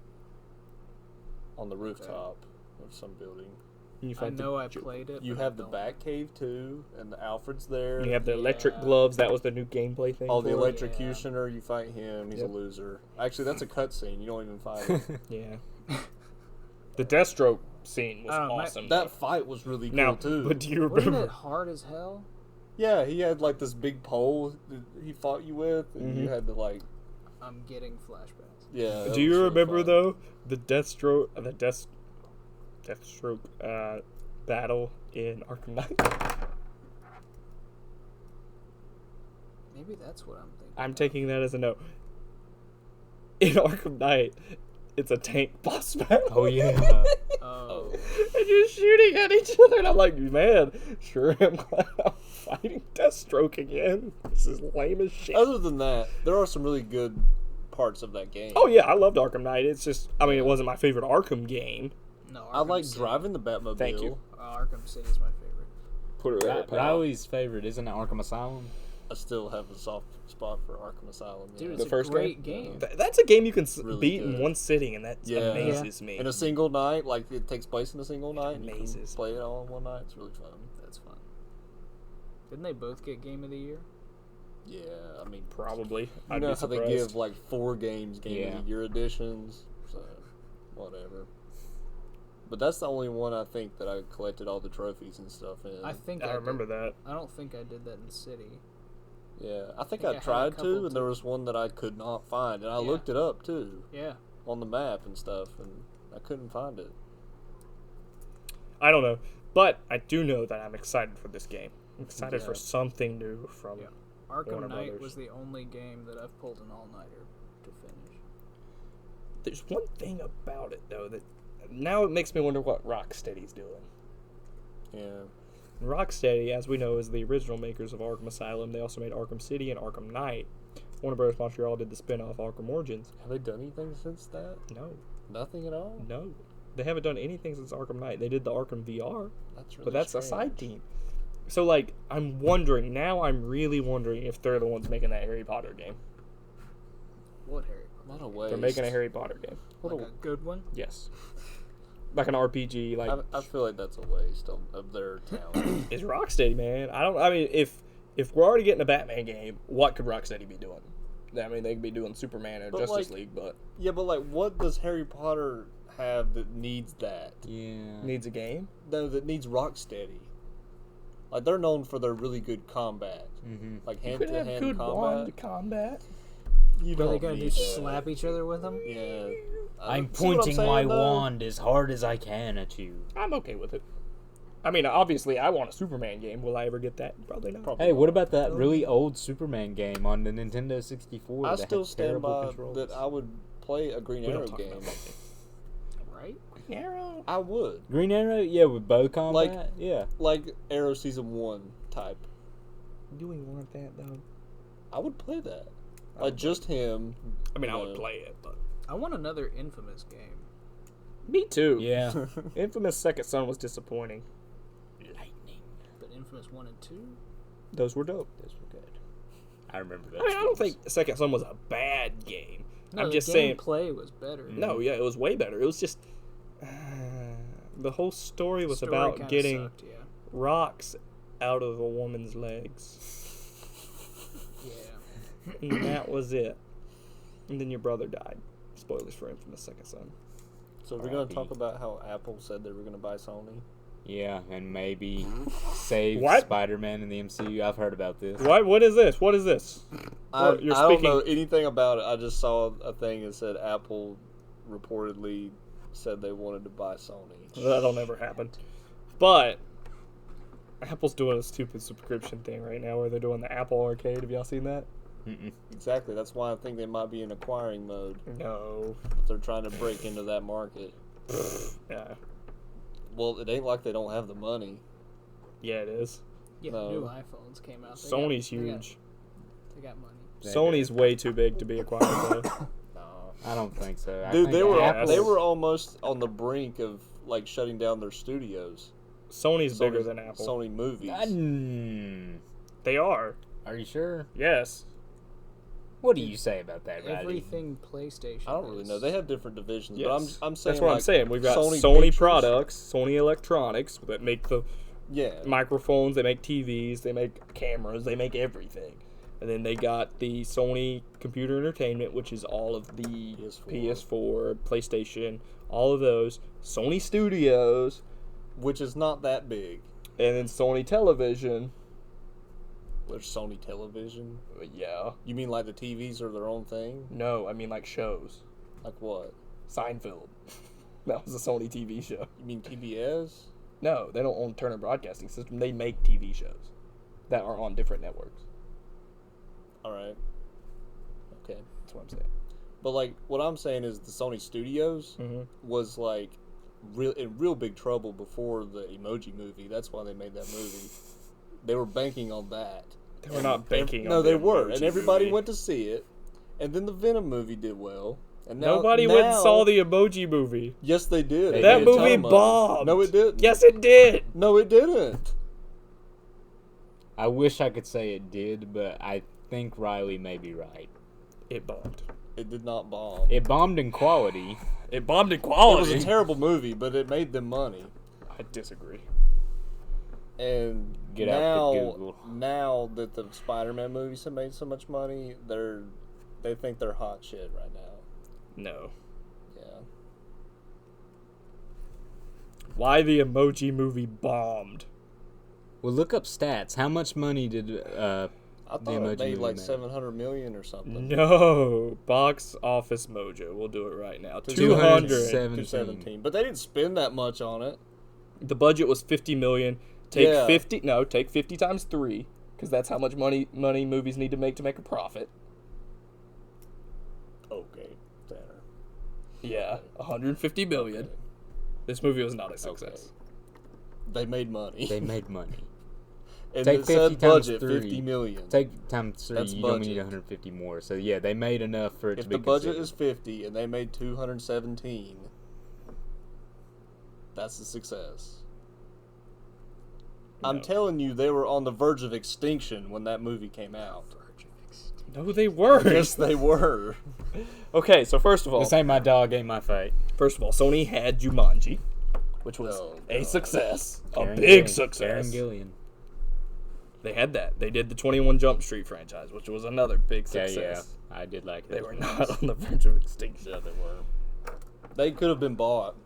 on the rooftop of some building. And you I fight the know I Joker. played it. You but I have the don't- Batcave too, and the Alfred's there. You have the electric Yeah. gloves. That was the new gameplay thing. Oh, the for it. electrocutioner, you fight him. He's Yep. a loser. Actually, that's a cutscene. You don't even fight him. Yeah. The Deathstroke scene was I don't know, awesome. That fight was really cool now, too. but do you Wasn't remember? it hard as hell? Yeah, he had like this big pole that he fought you with, and you Mhm. had to like. I'm getting flashbacks. Yeah. that Do you was really remember fun. though the Deathstroke battle in Arkham Knight? Maybe that's what I'm thinking. I'm taking that as a no. In Arkham Knight, it's a tank boss battle. Oh yeah. Oh. And you're shooting at each other, and I'm like, man, sure am glad I'm fighting Deathstroke again. This is lame as shit. Other than that, there are some really good parts of that game. Oh yeah, I loved Arkham Knight. It's just, I mean, it wasn't my favorite Arkham game. No, I Arkham like City. driving the Batmobile. Thank you. Arkham City is my favorite. Put it right. Riley's favorite isn't it Arkham Asylum? I still have a soft spot for Arkham Asylum. Dude, yeah. it's The a first great game. That's a game you can Really beat in good. one sitting, and that Yeah. amazes me. In a single night, like it takes place in a single night. And you can Amazes. play it all in one night. It's really fun. That's fun. Didn't they both get Game of the Year? Yeah, I mean, Probably. you I'd know be how they surprised. give like 4 games Game Yeah. of the Year editions, so whatever. But that's the only one I think that I collected all the trophies and stuff in. I think I remember did. that. I don't think I did that in City. Yeah, I think I I had a tried couple to, and there too. was one that I could not find, and I Yeah. looked it up too Yeah. on the map and stuff, and I couldn't find it. I don't know, but I do know that I'm excited for this game. I'm excited Yeah. for something new from. Yeah. Arkham Warner Knight Brothers. was the only game that I've pulled an all-nighter to finish. There's one thing about it though that now it makes me wonder what Rocksteady's doing. Yeah, Rocksteady, as we know, is the original makers of Arkham Asylum. They also made Arkham City and Arkham Knight. Warner Bros. Montreal did the spin-off Arkham Origins. have they done anything since that? No, Nothing at all. no, they haven't done anything since Arkham Knight. They did the Arkham VR, That's really but that's a strange. side team. So like, I'm wondering now. I'm really wondering if they're the ones making that Harry Potter game. What, Harry? What a waste. They're making a Harry Potter game. What Like a good one? Yes, like an RPG. Like I feel like that's a waste of their talent. it's Rocksteady, man. I mean, if we're already getting a Batman game, what could Rocksteady be doing? I mean, they could be doing Superman and But, Justice like- League, but Yeah, but like, what does Harry Potter have that needs that? Yeah. needs a game. No, that needs Rocksteady. Like, they're known for their really good combat, Mm-hmm. like You hand could to have hand good combat. wand combat. You What are they don't gonna need do? that. Slap each other with them? Yeah. I'm See what pointing my saying, though? wand as hard as I can at you. I'm okay with it. I mean, obviously, I want a Superman game. Will I ever get that? Probably not. Probably Hey, what not. about that really old Superman game on the Nintendo 64? I that still had stand terrible by controls? that I would play a Green We Arrow don't talk game. about that. Right? Arrow. I would. Green Arrow, yeah, with bow combat, Like- yeah. Like Arrow Season 1 type. Do we want that though? I would play that. I Like, would just him. I mean, I you would know. play it, but I want another Infamous game. me too. Yeah. Infamous Second Son was disappointing. Lightning. But Infamous 1 and 2? Those were dope. Those were good. I remember that. I mean, I don't think Second Son was a bad game. No, I'm the just saying. gameplay was better. No, yeah, it was way better. It was just the whole story was Story about kinda getting sucked, yeah. rocks out of a woman's legs. Yeah. And that was it. And then your brother died. Spoilers for Infamous Second Son. So we're going R.I.P. to talk about how Apple said they were going to buy Sony. Yeah, and maybe save What? Spider-Man in the MCU. I've heard about this. What? What is this? What is this? I, Well, you're I don't speaking- know anything about it. I just saw a thing that said Apple reportedly said they wanted to buy Sony. That'll never happen. But Apple's doing a stupid subscription thing right now where they're doing the Apple Arcade. Have y'all seen that? Mm-mm. Exactly. That's why I think they might be in acquiring mode. No. They're trying to break into that market. Yeah. Well, it ain't like they don't have the money. Yeah, it is. Yeah, No. new iPhones came out. Sony's huge. They got money. Sony's way too big to be acquired though. No. I don't think so. I Dude, think they were Apple's- they were almost on the brink of like shutting down their studios. Sony's bigger Sony's- than Apple. Sony movies. They are. Are you sure? Yes. What do you say about that, Riley? Everything PlayStation. I don't really know. They have different divisions, Yes. but I'm saying That's what like, I'm saying. We've got Sony Sony Pictures. products, Sony Electronics that make the Yeah. microphones, they make TVs, they make cameras, they make everything. And then they got the Sony Computer Entertainment, which is all of the PS4, PlayStation, all of those. Sony Studios, Which is not that big. and then Sony Television. There's Sony Television. Yeah. You mean like the TVs are their own thing? No, I mean like shows. Like what? Seinfeld. That was a Sony TV show. You mean TBS? No, they don't own Turner Broadcasting System. They make TV shows that are on different networks. All right. Okay. That's what I'm saying. But like what I'm saying is the Sony Studios was like in real big trouble before the Emoji Movie. That's why they made that movie. They were banking on that. They were not banking on No, they the were. Emoji And everybody Movie. went to see it. And then the Venom movie did well. And Nobody went and saw the Emoji Movie. Yes, they did. They That did. movie bombed. No, it didn't. Yes, it did. No, it didn't. I wish I could say it did, but I think Riley may be right. It bombed. It did not bomb. It bombed in quality. It bombed in It quality. was a terrible movie, but it made them money. I disagree. And Get out the Google. now that the Spider-Man movies have made so much money, they think they're hot shit right now. No. Yeah. Why the Emoji Movie bombed? Well, look up stats. How much money did I thought The it Emoji made Movie like made. 700 million or something. No. Box Office Mojo. We'll do it right now. 200. 217. But they didn't spend that much on it. The budget was $50 million. Take Yeah. 50. No, take 50 times 3, because that's how much money movies need to make a profit. Okay, Tanner. Yeah, 150 million. Okay. This movie was not a success. Okay. They made money. they made money? and Take it 50 said times budget 3. 50 million. Take times 3. That's You only need budget. 150 more. So yeah, they made enough for it If to be the budget considered. is 50 and they made 217, that's a success. I'm No. telling you, they were on the verge of extinction when that movie came out. No, they weren't. Yes, they were. Okay, so first of all, This ain't my dog, ain't my fight. Sony had Jumanji, which was Oh, a God. success, a Karen big Gillian. success. Karen Gillian. They had that. They did the 21 Jump Street franchise, which was another big Yeah, success. yeah. I did like They those were ones. not on the verge of extinction. Yeah, they were. They could have been bought,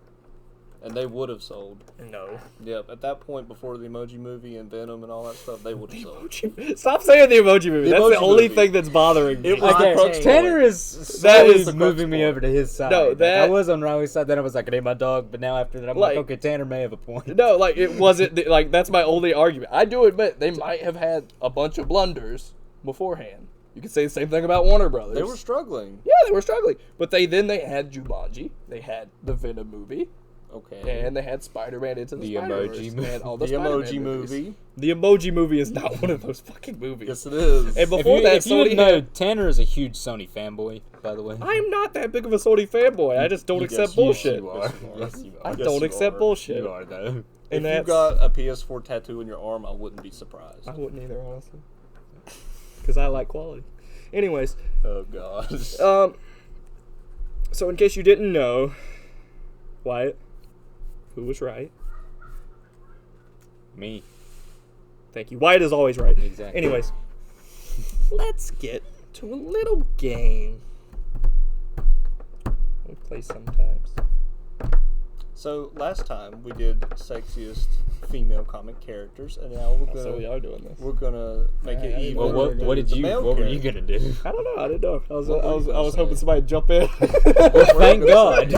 and they would have sold. No. Yep, at that point, before the Emoji Movie and Venom and all that stuff, they would have sold. Stop saying the Emoji Movie. The That's Emoji the only Movie. thing that's bothering me. It was the Okay, crux Tanner point. is That slowly is the moving crux me point. over to his side. No, Like, that- I was on Riley's side, then I was like, it ain't my dog, but now after that, I'm like, Like- okay, Tanner may have a point. No, like, it wasn't, like, that's my only argument. I do admit they might have had a bunch of blunders beforehand. You could say the same thing about Warner Brothers. They were struggling. Yeah, they were struggling. But they had Jumanji, they had the Venom movie, Okay. and they had Spider-Man Into the The Spider-Verse. Emoji They had all the Spider-Man Emoji movies. Movie. The Emoji Movie is not one of those fucking movies. Yes, it is. And before If you Sony didn't know, had- Tanner is a huge Sony fanboy, by the way. I'm not that big of a Sony fanboy. I just don't You- accept yes, bullshit. You are. Yes, you I are. Yes, don't you accept are. bullshit. You are, though. If And you that's, got a PS4 tattoo in your arm, I wouldn't be surprised. I wouldn't either, honestly. Because I like quality. Anyways, Oh, gosh. so in case you didn't know, Wyatt, who was right? Me. Thank you. Wyatt is always right. Exactly. Anyways, let's get to a little game we play sometimes. So, last time we did sexiest female comic characters, and now we're So we gonna are doing this. make it I didn't even. know Well, we were what gonna did the you? male What were you character. gonna do? I don't know. I didn't know. I was What were you gonna hoping say? somebody would jump in. Thank God.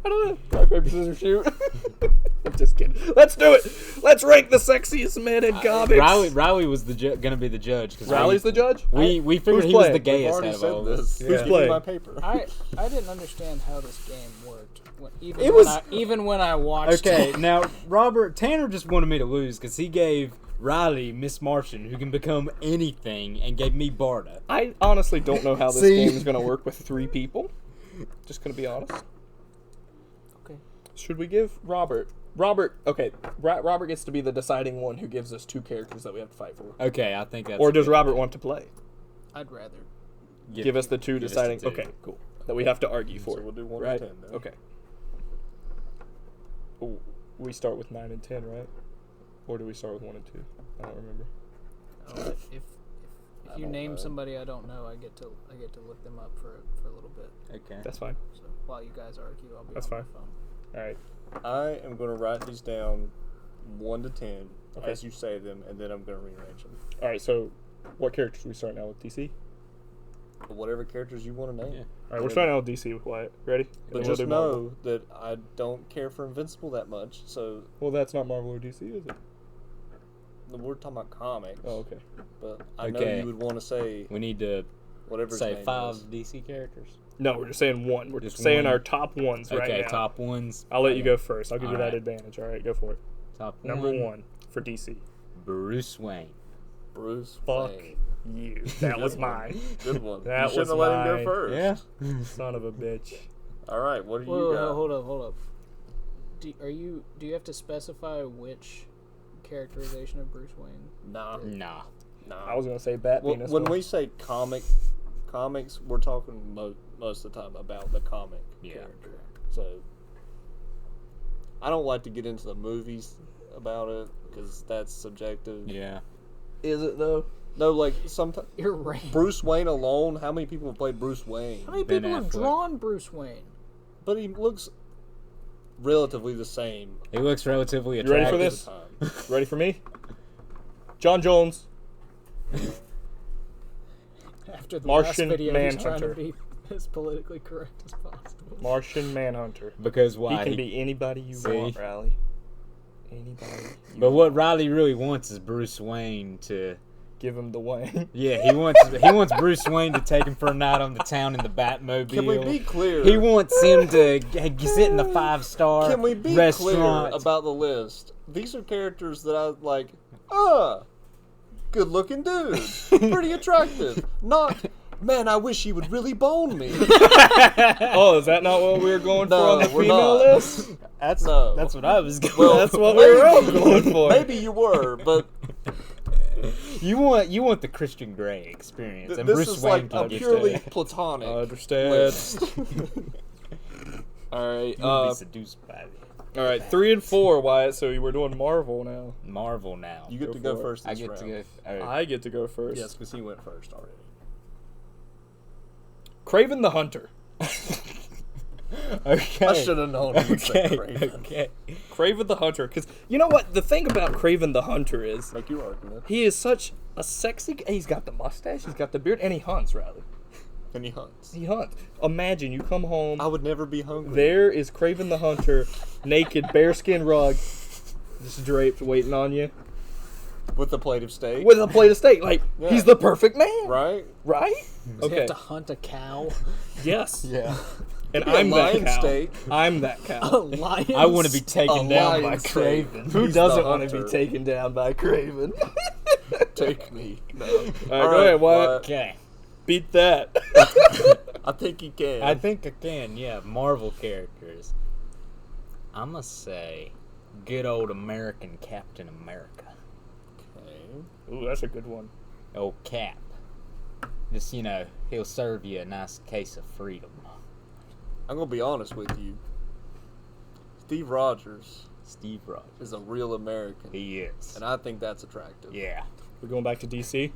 I don't know. Rock, paper, scissors, shoot. I'm just kidding. Let's do it. Let's rank the sexiest men in comics. Riley was gonna be the judge. Cause Riley's the judge? We figured Who's he was playing? the We've gayest already out of said all this. of us. Who's Who's giving me playing? my paper? I didn't understand how this game worked. Even when I watched Okay, it. now Tanner just wanted me to lose because he gave Riley Miss Martian, who can become anything, and gave me Barda. I honestly don't know how this See? game is going to work with 3 people. Just going to be honest. Okay. Should we give Robert... okay, Robert gets to be the deciding one who gives us 2 characters that we have to fight for. Okay, I think that's. Or a does good Robert idea. want to play? I'd rather. Give us the 2 give us deciding... the 2. Okay, cool. That we have to argue for. So we'll do 1 right? to 10 then. Okay. Oh, we start with 9 and 10, right? Or do we start with 1 and 2? I don't remember. If you don't name know. somebody I don't know, I get to look them up for a little bit. Okay. That's fine. So while you guys argue, I'll be That's on fine. my phone. All right. I am going to write these down 1 to 10 Okay. as you say them, and then I'm going to rearrange them. All right, so what characters we start now with? DC? Whatever characters you want to name. Yeah. All right, we're starting out with DC with Wyatt. Ready? But And we'll just do Marvel. know that I don't care for Invincible that much, so Well, that's not Marvel or DC, is it? we're talking about comics. Oh, okay. But I know Okay. you would want to say We need to Whatever his Say name 5 is. DC characters. No, we're just saying one. We're Just just saying one. our top ones right Okay, now. top ones. I'll let you go first. I'll give you that Alright. advantage. All right, go for it. Top Number 1 for DC. Bruce Wayne. Bruce Fuck Wayne. you. That was mine. Good one. That You shouldn't was have let him mine. go first. Yeah. Son of a bitch. All right, what do you Whoa, got? hold up. Do you have to specify which characterization of Bruce Wayne? Nah. Nah. I was gonna say Batman. When we say comics, we're talking most of the time about the comic character. So I don't like to get into the movies about it because that's subjective. Yeah. Is it though? No, like sometimes You're right. Bruce Wayne alone. How many people have played Bruce Wayne? How many Ben people have Affleck. drawn Bruce Wayne? But he looks relatively the same. He looks relatively You ready attractive. for all this? the time. Ready for me? John Jones. After the Martian last video, he's trying to Manhunter. be as politically correct as possible. Martian Manhunter. Because why? He can be anybody you See? want, Riley. Anybody. But what Riley really wants is Bruce Wayne to. Give him the Wayne. Yeah, he wants Bruce Wayne to take him for a night on the town in the Batmobile. Can we be clear? He wants him to sit in the 5-star Can we be restaurant. clear about the list? These are characters that I like. Good looking dude, pretty attractive. Not, man, I wish he would really bone me. Oh, is that not what we were going for No, on the we're female not. list? That's No. that's what I was going. Well, That's what we were all going for. Maybe you were, but you want the Christian Grey experience, and this Bruce is Wayne like a can get purely that. platonic I understand. list. All right. You would be seduced by it. All right. 3 and 4, Wyatt. So we're doing Marvel now. Marvel now. You get Go to go for it. first I this get round. to go. All right. I get to go first. Yes, because he went first already. Craven the Hunter. Okay. I should have known he would say Okay. Craven. Okay. Craven the Hunter. Because you know what? The thing about Craven the Hunter is Make your argument. he is such a sexy. He's got the mustache. He's got the beard, and he hunts. Riley. And he hunts. He hunts. Imagine you come home. I would never be hungry. There is Craven the Hunter, naked, bearskin rug, just draped, waiting on you With a plate of steak. with a plate of steak. Like Yeah. he's the perfect man, right? right? Does he Okay. have to hunt a cow? Yes. Yeah. And Be a I'm that lion cow. steak. I'm that A cow. lion? I want to be taken A down by lion steak. Craven. Who He's doesn't the want to be hunter. taken down by Craven? Take me. No. All right, go ahead, Wyatt. Okay. Beat that. I think he can. I think I can. Yeah, Marvel characters. I'm gonna say, good old American Captain America. Okay. Ooh, that's a good one. Old Cap. Just he'll serve you a nice case of freedom. I'm gonna be honest with you. Steve Rogers Steve Rogers. is a real American, He is. and I think that's attractive. Yeah. We're going back to DC.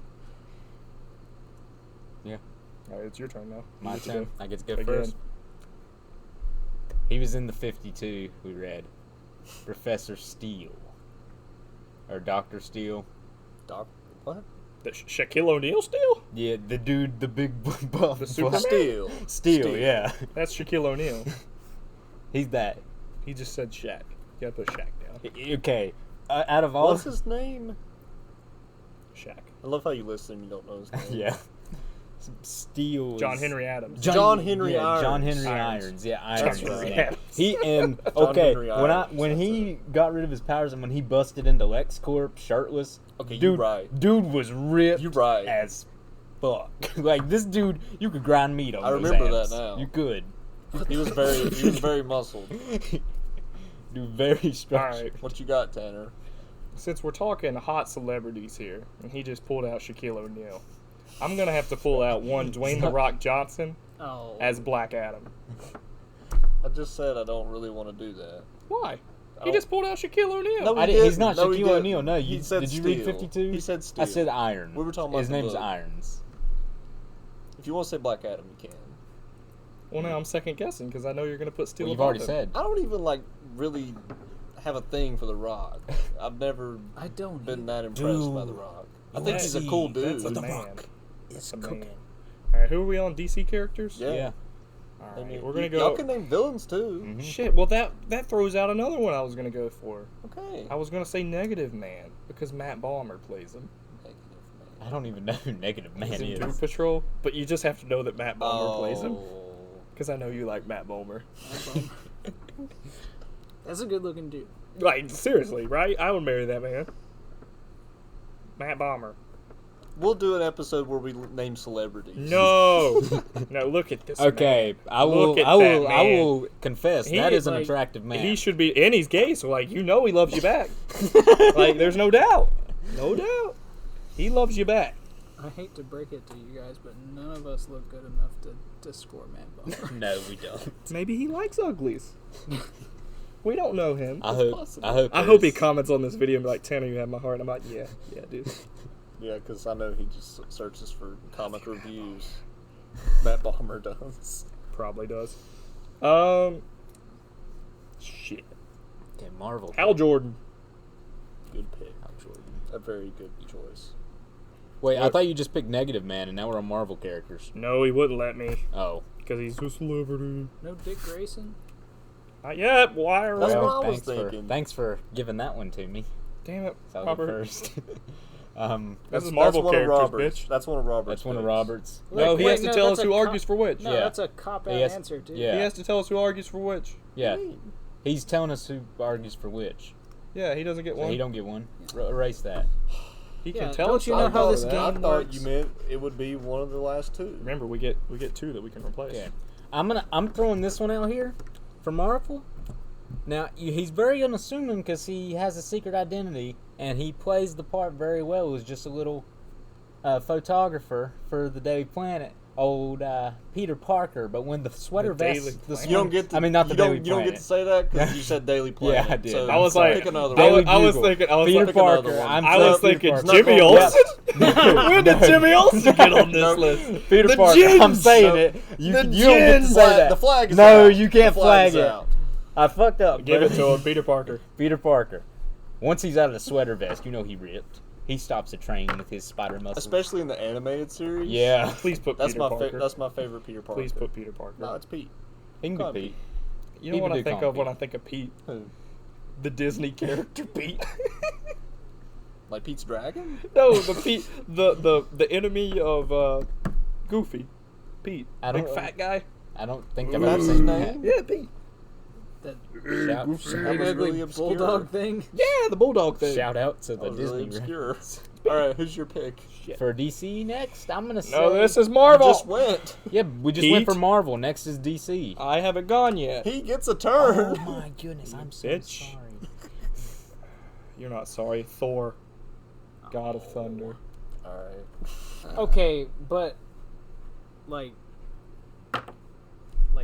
Yeah. All right, it's your turn now. You My get to turn. go. I get to go Again. first. He was in the 52. We read Professor Steele or Dr. Steele. Doc, what? The Shaquille O'Neal still? Yeah, the dude, the big buff. The Superman? Steel. Steele, yeah. That's Shaquille O'Neal. He's that. He just said Shaq. You gotta put Shaq down. Okay. Out of all. What's his name? Shaq. I love how you listen and you don't know his name. Yeah. Steele. John Henry Adams. John Henry yeah, John Irons. Henry Irons. Irons. Yeah, John Irons. Henry yeah. Adams. He and John okay, Henry Irons, when that's he got rid of his powers and when he busted into LexCorp shirtless, Okay, dude, you're right. dude was ripped You're right. as fuck. Like this dude, you could grind meat on. I those remember abs. that now. You could. He was very muscled. Dude, very structured. All right. What you got, Tanner? Since we're talking hot celebrities here, and he just pulled out Shaquille O'Neal, I'm gonna have to pull out one Dwayne the Rock Johnson Oh. as Black Adam. I just said I don't really want to do that. Why? He don't- just pulled out Shaquille O'Neal. No, I he didn't, he's not didn't. No, he Shaquille didn't. O'Neal. No, He said did you read Steel. 52? He said I Steel. said Iron. We were talking about His the name's book. Irons. If you want to say Black Adam, you can. Well, now I'm second guessing because I know you're gonna put Steel. Well, you've above already him. said. I don't even really have a thing for The Rock. I've never I don't. been that impressed by The Rock. I think he's a cool dude. That's a The man. Rock That's is a man. cooking. All right, who are we on? DC characters. Yeah. Yeah. All I right, mean, we're gonna Y'all go. can name villains too. Mhm. Shit. Well, that throws out another one I was gonna go for. Okay. I was gonna say Negative Man because Matt Ballmer plays him. Negative I don't even know who Negative Man He's in is. Doom Patrol, but you just have to know that Matt Bomer plays him. Oh. Because I know you like Matt Bomer. That's a good looking dude. Like, seriously, right? I would marry that man. Matt Bomer. We'll do an episode where we name celebrities. No! No, look at this Okay, man. I will. Look at I will. that I man. will confess He that is an like- attractive man. He should be, and he's gay, so, like, you know he loves you back. Like, there's no doubt. No doubt. He loves you back. I hate to break it to you guys, but none of us look good enough to score Matt Bomer. No, we don't. Maybe he likes uglies. We don't know him. I It's hope. possible. I I hope he there's- comments on this video and be like, Tanner, you have my heart. And I'm like, yeah, dude. Yeah, because I know he just searches for comic reviews. Matt Bomer does. Probably does. Shit. Okay, Marvel. Hal Jordan. Good pick. Hal Jordan. A very good choice. Wait, I What? thought you just picked Negative Man, and now we're on Marvel characters. No, he wouldn't let me Oh. because he's a celebrity. No Dick Grayson? Not yet. Why? That's Well, what I was thanks for thinking. thanks for giving that one to me. damn it, So Robert. first. This is Marvel one of characters, Robert's. bitch. That's one of Robert's. That's one of picks. Robert's. No, he Wait, has to no, tell that's us a who cop- argues for which. No, Yeah. that's a cop-out He has- answer, dude. yeah. He has to tell us who argues for which. Yeah, What do you mean? he's telling us who argues for which. Yeah, he doesn't get So one. he don't get one. Erase that. He Yeah, can tell don't us. you who know argues how for this that. game I thought works? you meant it would be one of the last two. Remember, we get two that we can replace. Okay, I'm throwing this one out here for Marvel. Now he's very unassuming because he has a secret identity and he plays the part very well. As just a little photographer for the Daily Planet, old Peter Parker. But when the sweater The Daily vest, the Planet. You don't get to. I mean, not the you don't, Daily you don't get Planet. to say that because you said Daily Planet. I did. So I was like, pick another I one. was- I was Bugle. thinking- I was Peter like- Pick another Parker. one. I'm I was Peter thinking Parker. Jimmy Yep. Olsen. When did Jimmy Olsen get on this Nope. list? Peter The Parker. I'm gins. saying it. You The don't get to gins. say that. The flag is No, out. you can't The flag flag is it. out. I fucked up. Give bro. it to him, Peter Parker. Peter Parker. Once he's out of the sweater vest, you know he ripped. He stops a train with his spider muscles. Especially in the animated series. Yeah. Please put That's Peter my Parker. that's my favorite Peter Parker. Please put Peter Parker. No, it's Pete. He can Come be on, Pete. You know People what I do think call of him when Pete. I think of Pete? Who? The Disney character Pete. Like Pete's Dragon? No, the Pete, the enemy of Goofy, Pete, I don't- big fat guy. I don't think I've That's ever his seen name? Yeah, Pete. That that. Goofy. That big was ugly really obscure. bulldog thing? Yeah, the bulldog thing. Shout out to That the was really Disney obscure. reference. All right, who's your pick? Shit. For DC next, I'm gonna say. No, this is You Marvel. just went. Yeah, we just went Pete? for Marvel. Next is DC. I haven't gone yet. He gets a Oh turn. my goodness, I'm so Bitch. sorry. You're not sorry. Thor, God of Thunder. All right. Okay, but like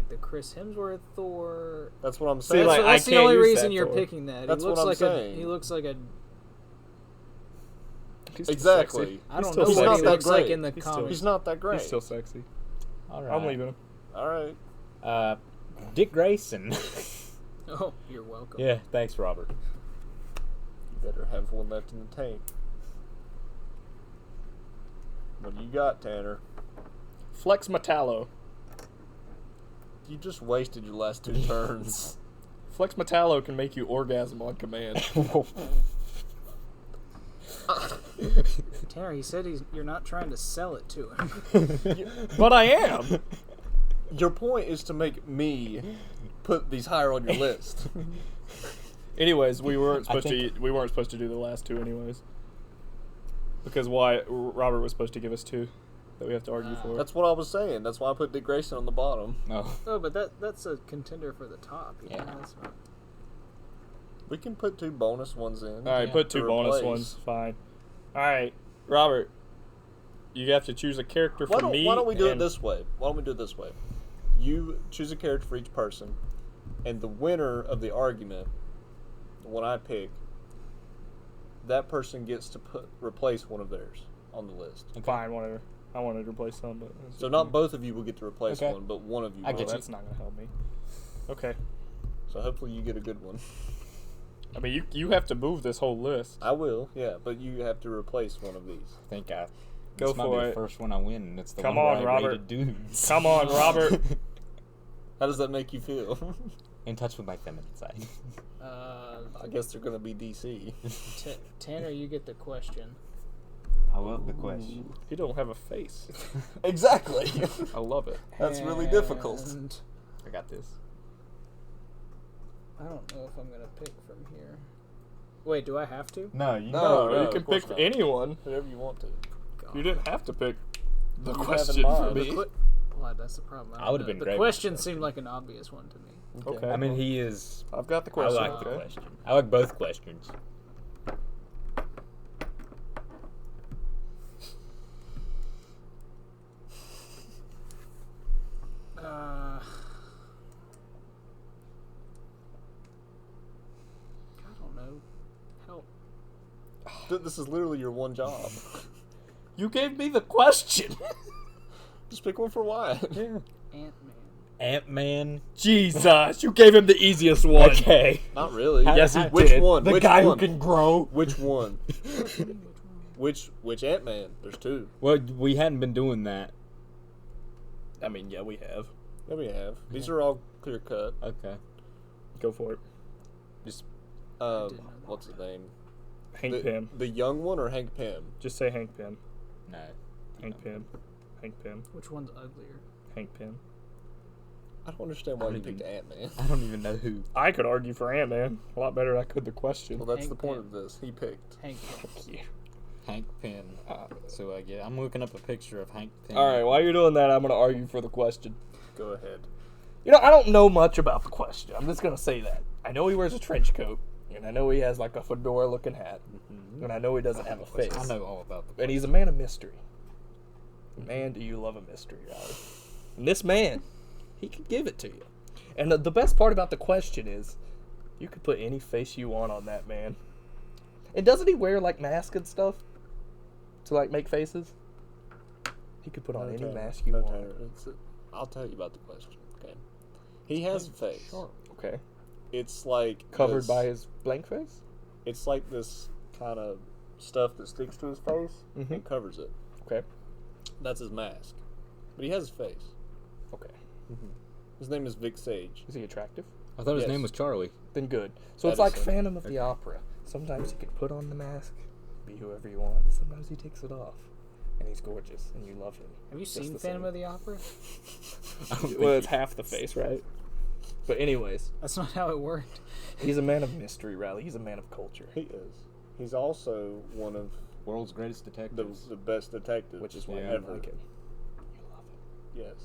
the Chris Hemsworth Thor. That's what I'm See, saying. like, I That's the can't only use reason that you're Thor. picking that. That's he looks what I'm like saying. He looks like a. He's still Exactly. sexy. I He's don't still know He's what not he that looks like great. in the He's still- comics. He's not that great. He's still sexy. All right. I'm leaving him. All right. Dick Grayson. Oh, you're welcome. Yeah, thanks, Robert. You better have one left in the tank. What do you got, Tanner? Flex Metallo. You just wasted your last two turns. Flex Metallo can make you orgasm on command. Tanner, he said you're not trying to sell it to him. But I am. Your point is to make me put these higher on your list. Anyways, we weren't I supposed to do the last two anyways. Because Robert was supposed to give us two that we have to argue for. That's what I was saying. That's why I put Dick Grayson on the bottom. Oh. Oh, but that's a contender for the top. You know? Yeah. That's not... We can put two bonus ones in. All right, Yeah. put two To bonus replace. ones. Fine. All right, Robert. You have to choose a character Why for me. don't we do it and- this way? Why don't we do it this way? You choose a character for each person, and the winner of the argument, the one I pick, that person gets to replace one of theirs on the list. Fine, whatever. I wanted to replace some, but So not both of you will get to replace Okay. one, but one of you I will. get you. that's not gonna help me. Okay. So hopefully you get a good one. I mean, you have to move this whole list. I will, yeah, but you have to replace one of these. I think this Go might for be it. the first one I win, and it's the Come one on, where I Robert. rated dudes. Come on, Robert. How does that make you feel? In touch with my feminine side. I guess they're going to be DC. Tanner, you get the question. I love the question. You don't have a face. Exactly. I love it. That's really difficult. And I got this. I don't know if I'm gonna pick from here. Wait, do I have to? No, you No, you of can course pick not. anyone. Whatever you want to. God. You didn't have to pick the You have in question mind. for The me. Well, that's the problem. I would've been The great with question the seemed like an obvious one to me. Okay. I mean, he is. I've got the I question. like the okay. question. I like both questions. I don't know. Help. This is literally your one job. You gave me the question. Just pick one for Wyatt. Yeah. Ant-Man. Ant-Man. Jesus, you gave him the easiest one. Okay. Not really. Yes, he Which did. one? The Which guy one? who can grow. Which one? Which Ant-Man? There's two. Well, we hadn't been doing that. I mean, yeah, we have. Yeah, we have. These are all clear cut. Okay. Go for it. Just What's his name? Hank Pym. The young one or Hank Pym? Just say Hank Pym. no. Hank Pym. Hank Pym. Which one's uglier? Hank Pym. I don't understand why I you don't picked even- Ant-Man. I don't even know who. I could argue for Ant-Man a lot better than I could the question. Well, that's Hank the point Pym. of this. He picked. Hank Pym. Thank you. Hank Pym. So I'm looking up a picture of Hank Pym. All right, while you're doing that, I'm going to argue for the question. Go ahead. You know, I don't know much about the question. I'm just going to say that. I know he wears a trench coat, and I know he has like a fedora-looking hat, and I know he doesn't have a face. I know all about the. And he's a man of mystery. Man, do you love a mystery, Riley? And this man, he can give it to you. And the best part about the question is, you could put any face you want on that man. And doesn't he wear like masks and stuff to like make faces? He could put on any mask you want. Tanner. I'll tell you about the question. Okay. He has a face. Sure. Okay. It's like Covered this- by his blank face? It's like this kind of stuff that sticks to his face Mhm. and covers it. Okay. That's his mask. But he has a face. Okay. His name is Vic Sage. Is he attractive? I thought his Yes. name was Charlie. Then good. So it's That like is him. Phantom of the Opera. Sometimes you can put on the mask, be whoever you want, and sometimes he takes it off. And he's gorgeous, and you love him. Have you Just seen the Phantom same. of the Opera? Well, it's half the face, right? But anyways, That's not how it worked. he's a man of mystery, Riley. He's a man of culture, He is. He's also one of World's greatest detectives. the best detectives. which is why Yeah. you like him. You love him. Yes.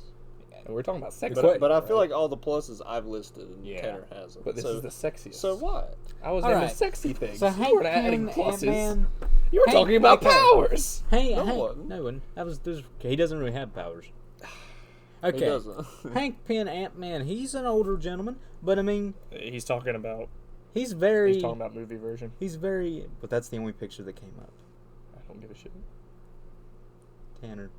And we're talking about sex. But I feel right? like all the pluses I've listed and Yeah. Tanner has them. But this so, is the sexiest. So what? I was All into right. sexy things. So you Hank were adding Pym, pluses. Ant-Man. You were Hank- talking about okay. powers. Hey, No Hank, one. no one. That was he doesn't really have powers. He Okay. doesn't. Hank Pym, Ant-Man. He's an older gentleman, but I mean, He's talking about. he's very. He's talking about movie version. He's very. But that's the only picture that came up. I don't give a shit. Tanner.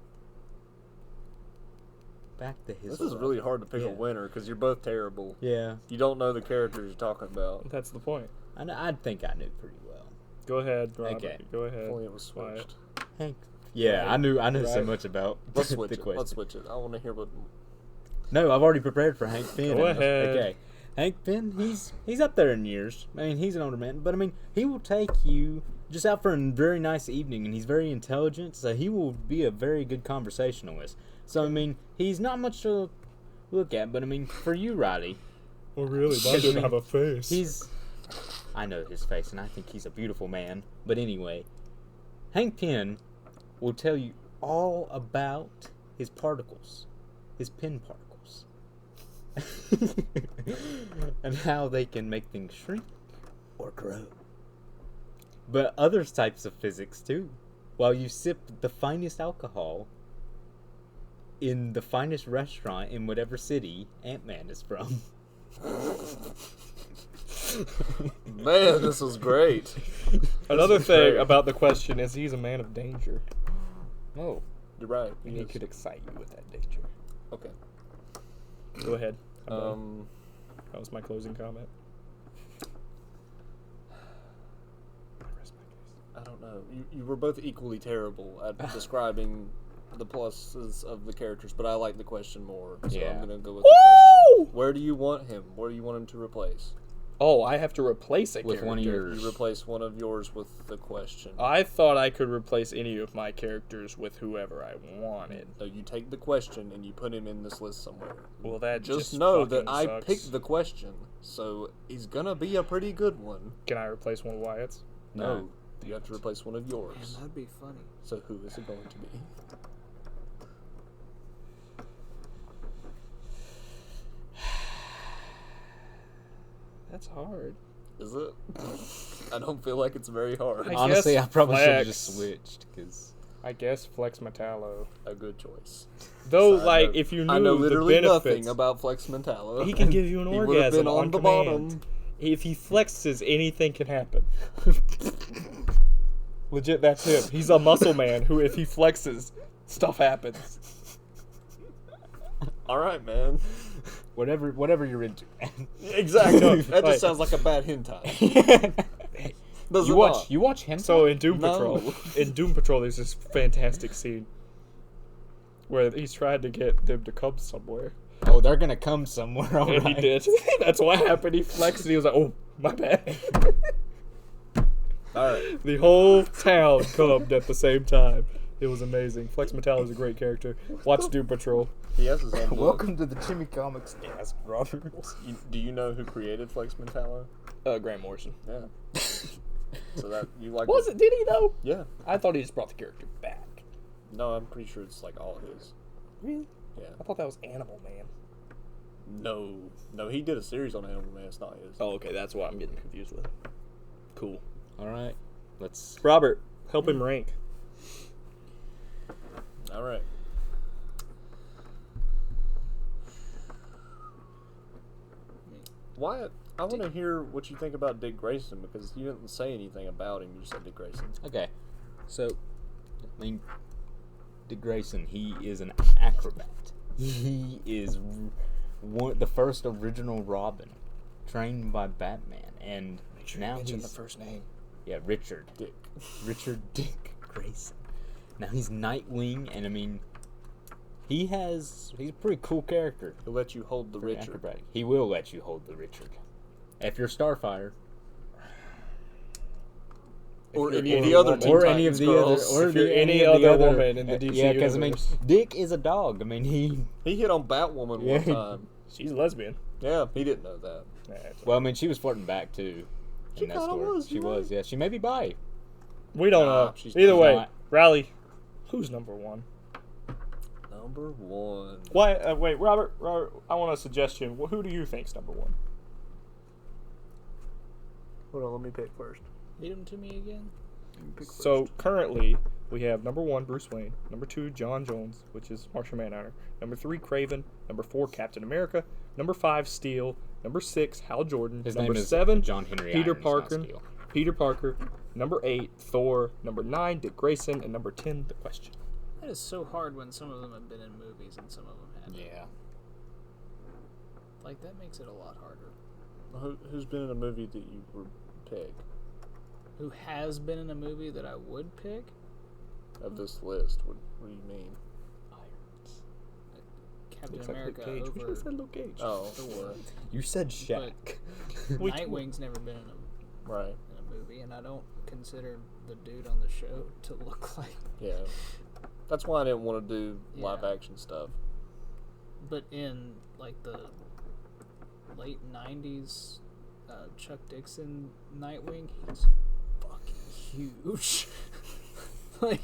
Back to his. This is really hard to pick Yeah. a winner because you're both terrible. Yeah, You don't know the characters you're talking about. That's the point. I think I knew pretty well. Go ahead, Robert. Okay. Go If ahead. only it was switched. Hank. Yeah, Right. I knew so Right. much about Let's the switch it. question. Let's switch it. I want to hear what. No, I've already prepared for Hank Pym. Go ahead. Okay. Hank Pym, he's up there in years. I mean, he's an older man, but I mean, he will take you just out for a very nice evening, and he's very intelligent, so he will be a very good conversationalist. So I mean, he's not much to look at, but I mean, for you, Roddy, Well, really, mine didn't have a face. he's. I know his face, and I think he's a beautiful man. But anyway, Hank Pym will tell you all about his particles, his pen particles, and how they can make things shrink or grow. But other types of physics too. While you sip the finest alcohol in the finest restaurant in whatever city Ant-Man is from. Man, this was great. Another is thing great. about the question is he's a man of danger. Oh. You're right. And he could excite you with that danger. Okay. Go ahead. I'm done. Um. That was my closing comment. I rest my case. I don't know. You were both equally terrible at describing the pluses of the characters, but I like the question more. So Yeah. I'm gonna go with the question. Woo! Where do you want him? Where do you want him to replace? Oh, I have to replace a with character. one of yours. You replace one of yours with the question. I thought I could replace any of my characters with whoever I wanted. So you take the question and you put him in this list somewhere. Well, that Just just know that fucking I sucks. picked the question, so he's gonna be a pretty good one. Can I replace one of Wyatt's? No, you have to replace one of yours. That'd be funny. So who is it going to be? That's hard. Is it? I don't feel like it's very hard. Honestly, guess I probably should have Flex. just switched because I guess Flex Metallo. A good choice. Though, I like, know- if you knew I know literally the benefits, nothing about Flex Mentallo. he can give you an He would have orgasm been on the command. bottom. If he flexes, anything can happen. Legit, that's him. He's a muscle man who, if he flexes, stuff happens. All right, man. whatever you're into. Exactly. That Like- just sounds like a bad hentai. Does you it watch not? you watch him. So in Doom No. Patrol, there's this fantastic scene where he's trying to get them to come somewhere, Oh, they're gonna come somewhere. All and right. he did. That's what happened. He flexed, and he was like, "Oh, my bad." All right. The whole town cummed at the same time. It was amazing. Flex Metallo is a great character. Watch Doom Patrol. He has his own book. Welcome to the ChimiComicsCast, brother. Do you know who created Flex Mentallo? Grant Morrison. Yeah. So that you like? Was it? Did he though? Yeah. I thought he just brought the character back. No, I'm pretty sure it's like all his. Really? Yeah. I thought that was Animal Man. No, he did a series on Animal Man. It's not his. Oh, okay. That's what I'm getting confused with. Cool. All right, let's. Robert, help him rank. All right. Wyatt, I want to hear what you think about Dick Grayson because you didn't say anything about him. You just said Dick Grayson. Okay, so I mean, Dick Grayson, he is an acrobat. He is the first original Robin, trained by Batman, and now he's the first name. yeah Richard Dick Grayson. Now he's Nightwing, and I mean, he's a pretty cool character. He'll let you hold the Pretty Richard. acrobatic. He will let you hold the Richard. If you're Starfire, Or If any you're of the a other woman. Teen or any of Titans the girls. other, or If you're the, any of the other other woman in the DC yeah, because I mean, universe. Dick is a dog. I mean, He hit on Batwoman Yeah. one time. She's a lesbian. Yeah, he didn't know that. well, I mean, she was flirting back too. She in that kinda story. was, She you're was. right. Yeah, she may be bi. We don't Nah, know. she's Either way, not. Riley, who's number one? Number one. Why? Wait, Robert. I want a suggestion. Who do you think's number one? Hold on, let me pick first. Read them to me again. So currently, we have number one, Bruce Wayne. Number two, John Jones, which is Martian Manhunter. Number three, Kraven. Number four, Captain America. Number five, Steel. Number six, Hal Jordan. His number name is seven, John Henry Peter Irons, not Parker. Steele. Peter Parker. Number 8, Thor. Number 9, Dick Grayson. And number 10, The Question. That is so hard when some of them have been in movies and some of them haven't. Yeah. Like, that makes it a lot harder. Who's been in a movie that you would pick Who has been in a movie that I would pick? of this list? What do you mean? Captain Looks like America Luke Cage. We should have over said Luke Cage. Oh, Thor. You said Shaq. Which Nightwing's never been in right. a movie, and I don't consider the dude on the show to look like. Yeah. That's why I didn't want to do Yeah. live action stuff. But in like the late '90s, Chuck Dixon Nightwing, he's fucking huge. Like,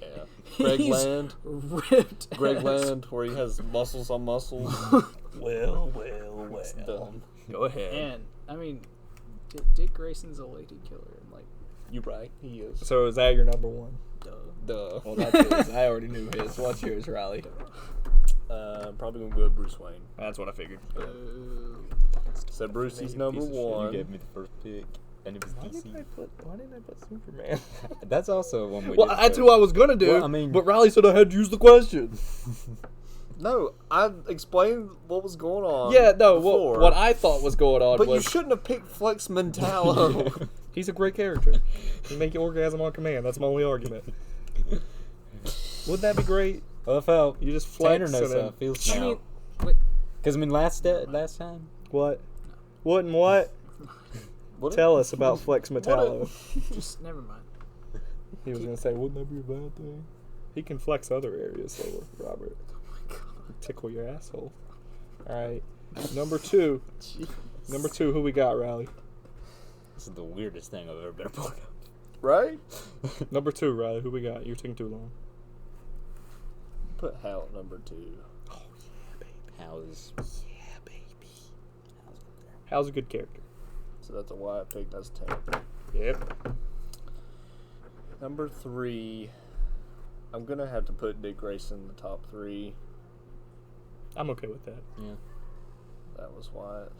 Yeah. Greg he's Land. ripped. Greg as- Land, where he has muscles on muscles. Well. It's dumb. Go ahead. And I mean, Dick Grayson's a lady killer, and like, You right. He is. So is that your number one? duh. Duh. Well, that's his. I already knew his. What's yours, Riley? Probably gonna go with Bruce Wayne. That's what I figured. So Brucey's Amazing number piece of shit. You one. gave me the first pick, and it was Why DC. didn't I put Superman? That's also one we Well, did that's say. who I was gonna do. Well, I mean- but Riley said I had to use the question. No, I explained what was going on. Yeah, no. before, What I thought was going on But you was shouldn't have picked Flex Mentallo. he's a great character. He make you orgasm on command. That's my only argument. Wouldn't that be great? Well, if I You just Tanner flex knows and how it then feels I mean, now. wait, Because I mean, last time. what? What and what? Tell us about Flex Metallo. Just never mind. He was going to say, wouldn't that be a bad thing? He can flex other areas, though, Robert. Oh my god. Tickle your asshole. All right. Number 2. Number 2, who we got, Riley? This is the weirdest thing I've ever been a part of. Right? Number 2, Riley, who we got? You're taking too long. Put Hal at number 2. Oh, yeah, baby. How's Yeah, baby. Hal's a good character. So that's a Wyatt pick. That's 10. Yep. Number 3. I'm going to have to put Dick Grayson in the top 3. I'm okay with that. yeah? That was Wyatt.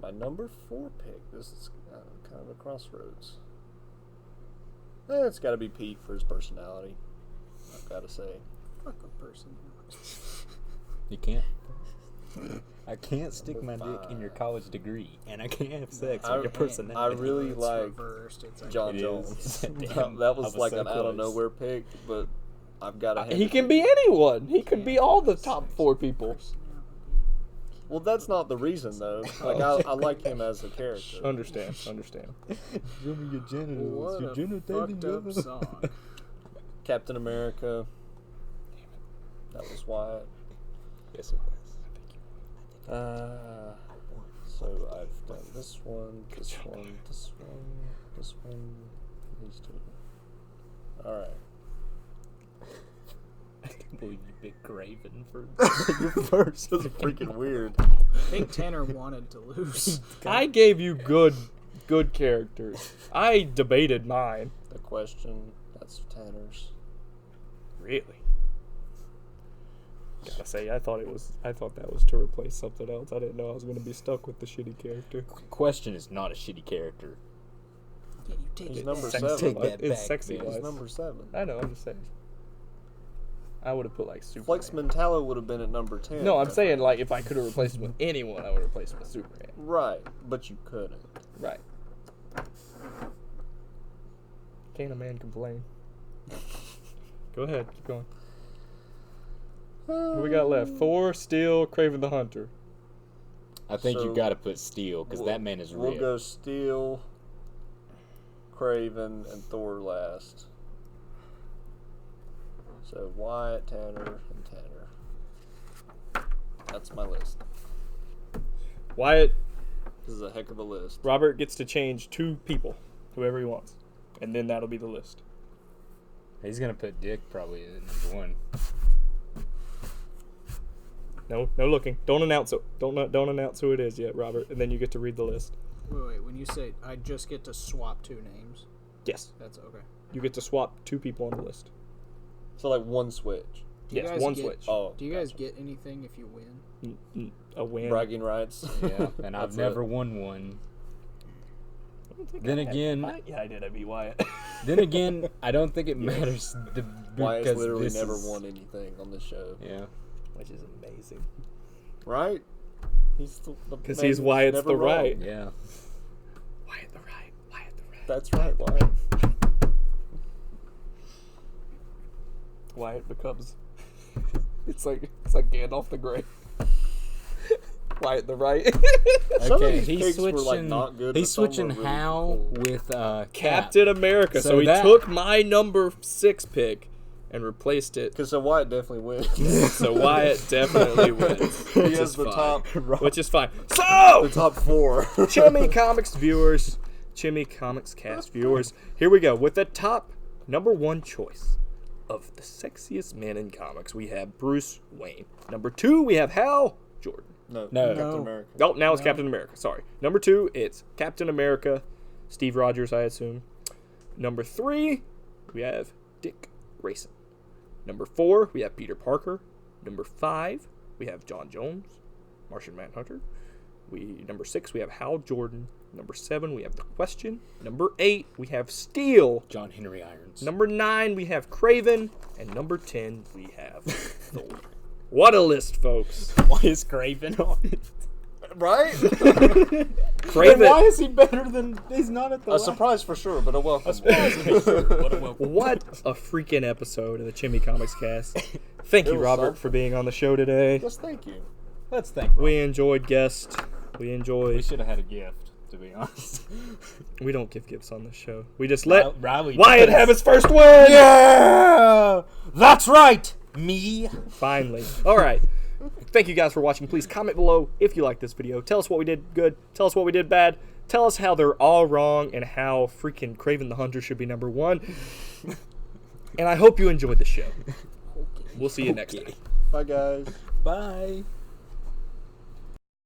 My number 4 pick. This is kind of a crossroads. It's got to be Pete for his personality. I've got to say. Fuck a person. You can't. I can't stick my Number dick in your 5. college degree, and I can't have sex I- with your personality. I really It's like reversed. It's John It Jones. is. that Damn, that I was was like so an out of close. nowhere pick, but I've got to. He can be anyone. He could be all the top 4 people. Well, that's not the reason though. Like I like him as a character. Understand. Show me your genitals. What your a genitalia. fucked up song. Captain America. That was Wyatt. Yes, it was. So I've done this one, this one, this one, these 2. All right. I can't believe you picked Craven for Your first was freaking weird. I think Tanner wanted to lose. I gave you good characters. I debated mine. The question. That's Tanner's. Really? Gotta say, I thought that was to replace something else. I didn't know I was gonna be stuck with the shitty character. Question is not a shitty character. Yeah, you take He's it. number Sexy. 7. Take that It's back, sexy man. wise. He's number 7. I know. I'm just saying. I would have put like Superman. Flex Mentallo would have been at number 10. No, I'm saying like if I could have replaced him with anyone, I would have replaced him with Superman. Right, but you couldn't. Right. Can't a man complain? Go ahead, keep going. Who we got left? 4, Steel, Craven the Hunter. I think So, you got to put Steel because that man is We'll real. go Steel, Craven, and Thor last. So Wyatt, Tanner, and Tanner. That's my list. Wyatt, This is a heck of a list. Robert gets to change 2 people, whoever he wants, and then that'll be the list. He's gonna put Dick probably at number 1. No looking. Don't announce it. Don't announce who it is yet, Robert, and then you get to read the list. Wait. When you say I just get to swap 2 names, Yes, that's okay. you get to swap 2 people on the list. So like one switch. Do you Yes, guys one get- switch. Oh, Do you guys gotcha. get anything if you win? A win. Bragging rights? Yeah, and I've That's never it. won one. I don't think Then I had- again- yeah, I did. I beat Wyatt. Then again, I don't think it matters Wyatt's because literally this never is- won anything on this show. Yeah. Which is amazing. Right? He's Because he's Wyatt's never the wrong. right. Yeah. Wyatt the right. Wyatt the right. That's right, Wyatt. Wyatt becomes. It's like Gandalf the Grey. Wyatt the right. Some of Okay, these he's picks were, like, switching. not good, He's but some were switching really Hal cool. with Captain America. So, So he that- took my number 6 pick and replaced it. Because so Wyatt definitely wins. So Wyatt definitely wins. He Which has is the fine. top, Which is fine. So, the top 4. ChimiComics viewers, ChimiComicsCast viewers, here we go. With the top number 1 choice of the sexiest man in comics, we have Bruce Wayne. Number 2, we have Hal Jordan. No, No. Captain America. Oh, now it's Captain America. Sorry. Number 2, it's Captain America. Steve Rogers, I assume. Number 3, we have Dick Grayson. Number 4, we have Peter Parker. Number 5, we have John Jones, Martian Manhunter. Number 6, we have Hal Jordan. Number 7, we have The Question. Number 8, we have Steel. John Henry Irons. Number 9, we have Craven. And number 10, we have Thor. What a list, folks. Why is Craven on it? Right? Craven. Why is he better than? He's not at the. A surprise for sure, but a welcome. What a freaking episode of the ChimiComicsCast. Thank It you, was Robert, something. for being on the show today. Yes, thank you. Let's thank. We enjoyed guest We enjoy. We should have had a gift, to be honest. We don't give gifts on this show. We just let Riley Wyatt does. have his first win. Yeah, that's right. Me. Finally. All right. Thank you guys for watching. Please comment below if you like this video. Tell us what we did good. Tell us what we did bad. Tell us how they're all wrong and how freaking Kraven the Hunter should be number 1. And I hope you enjoyed the show. We'll see you next time. Bye, guys. Bye.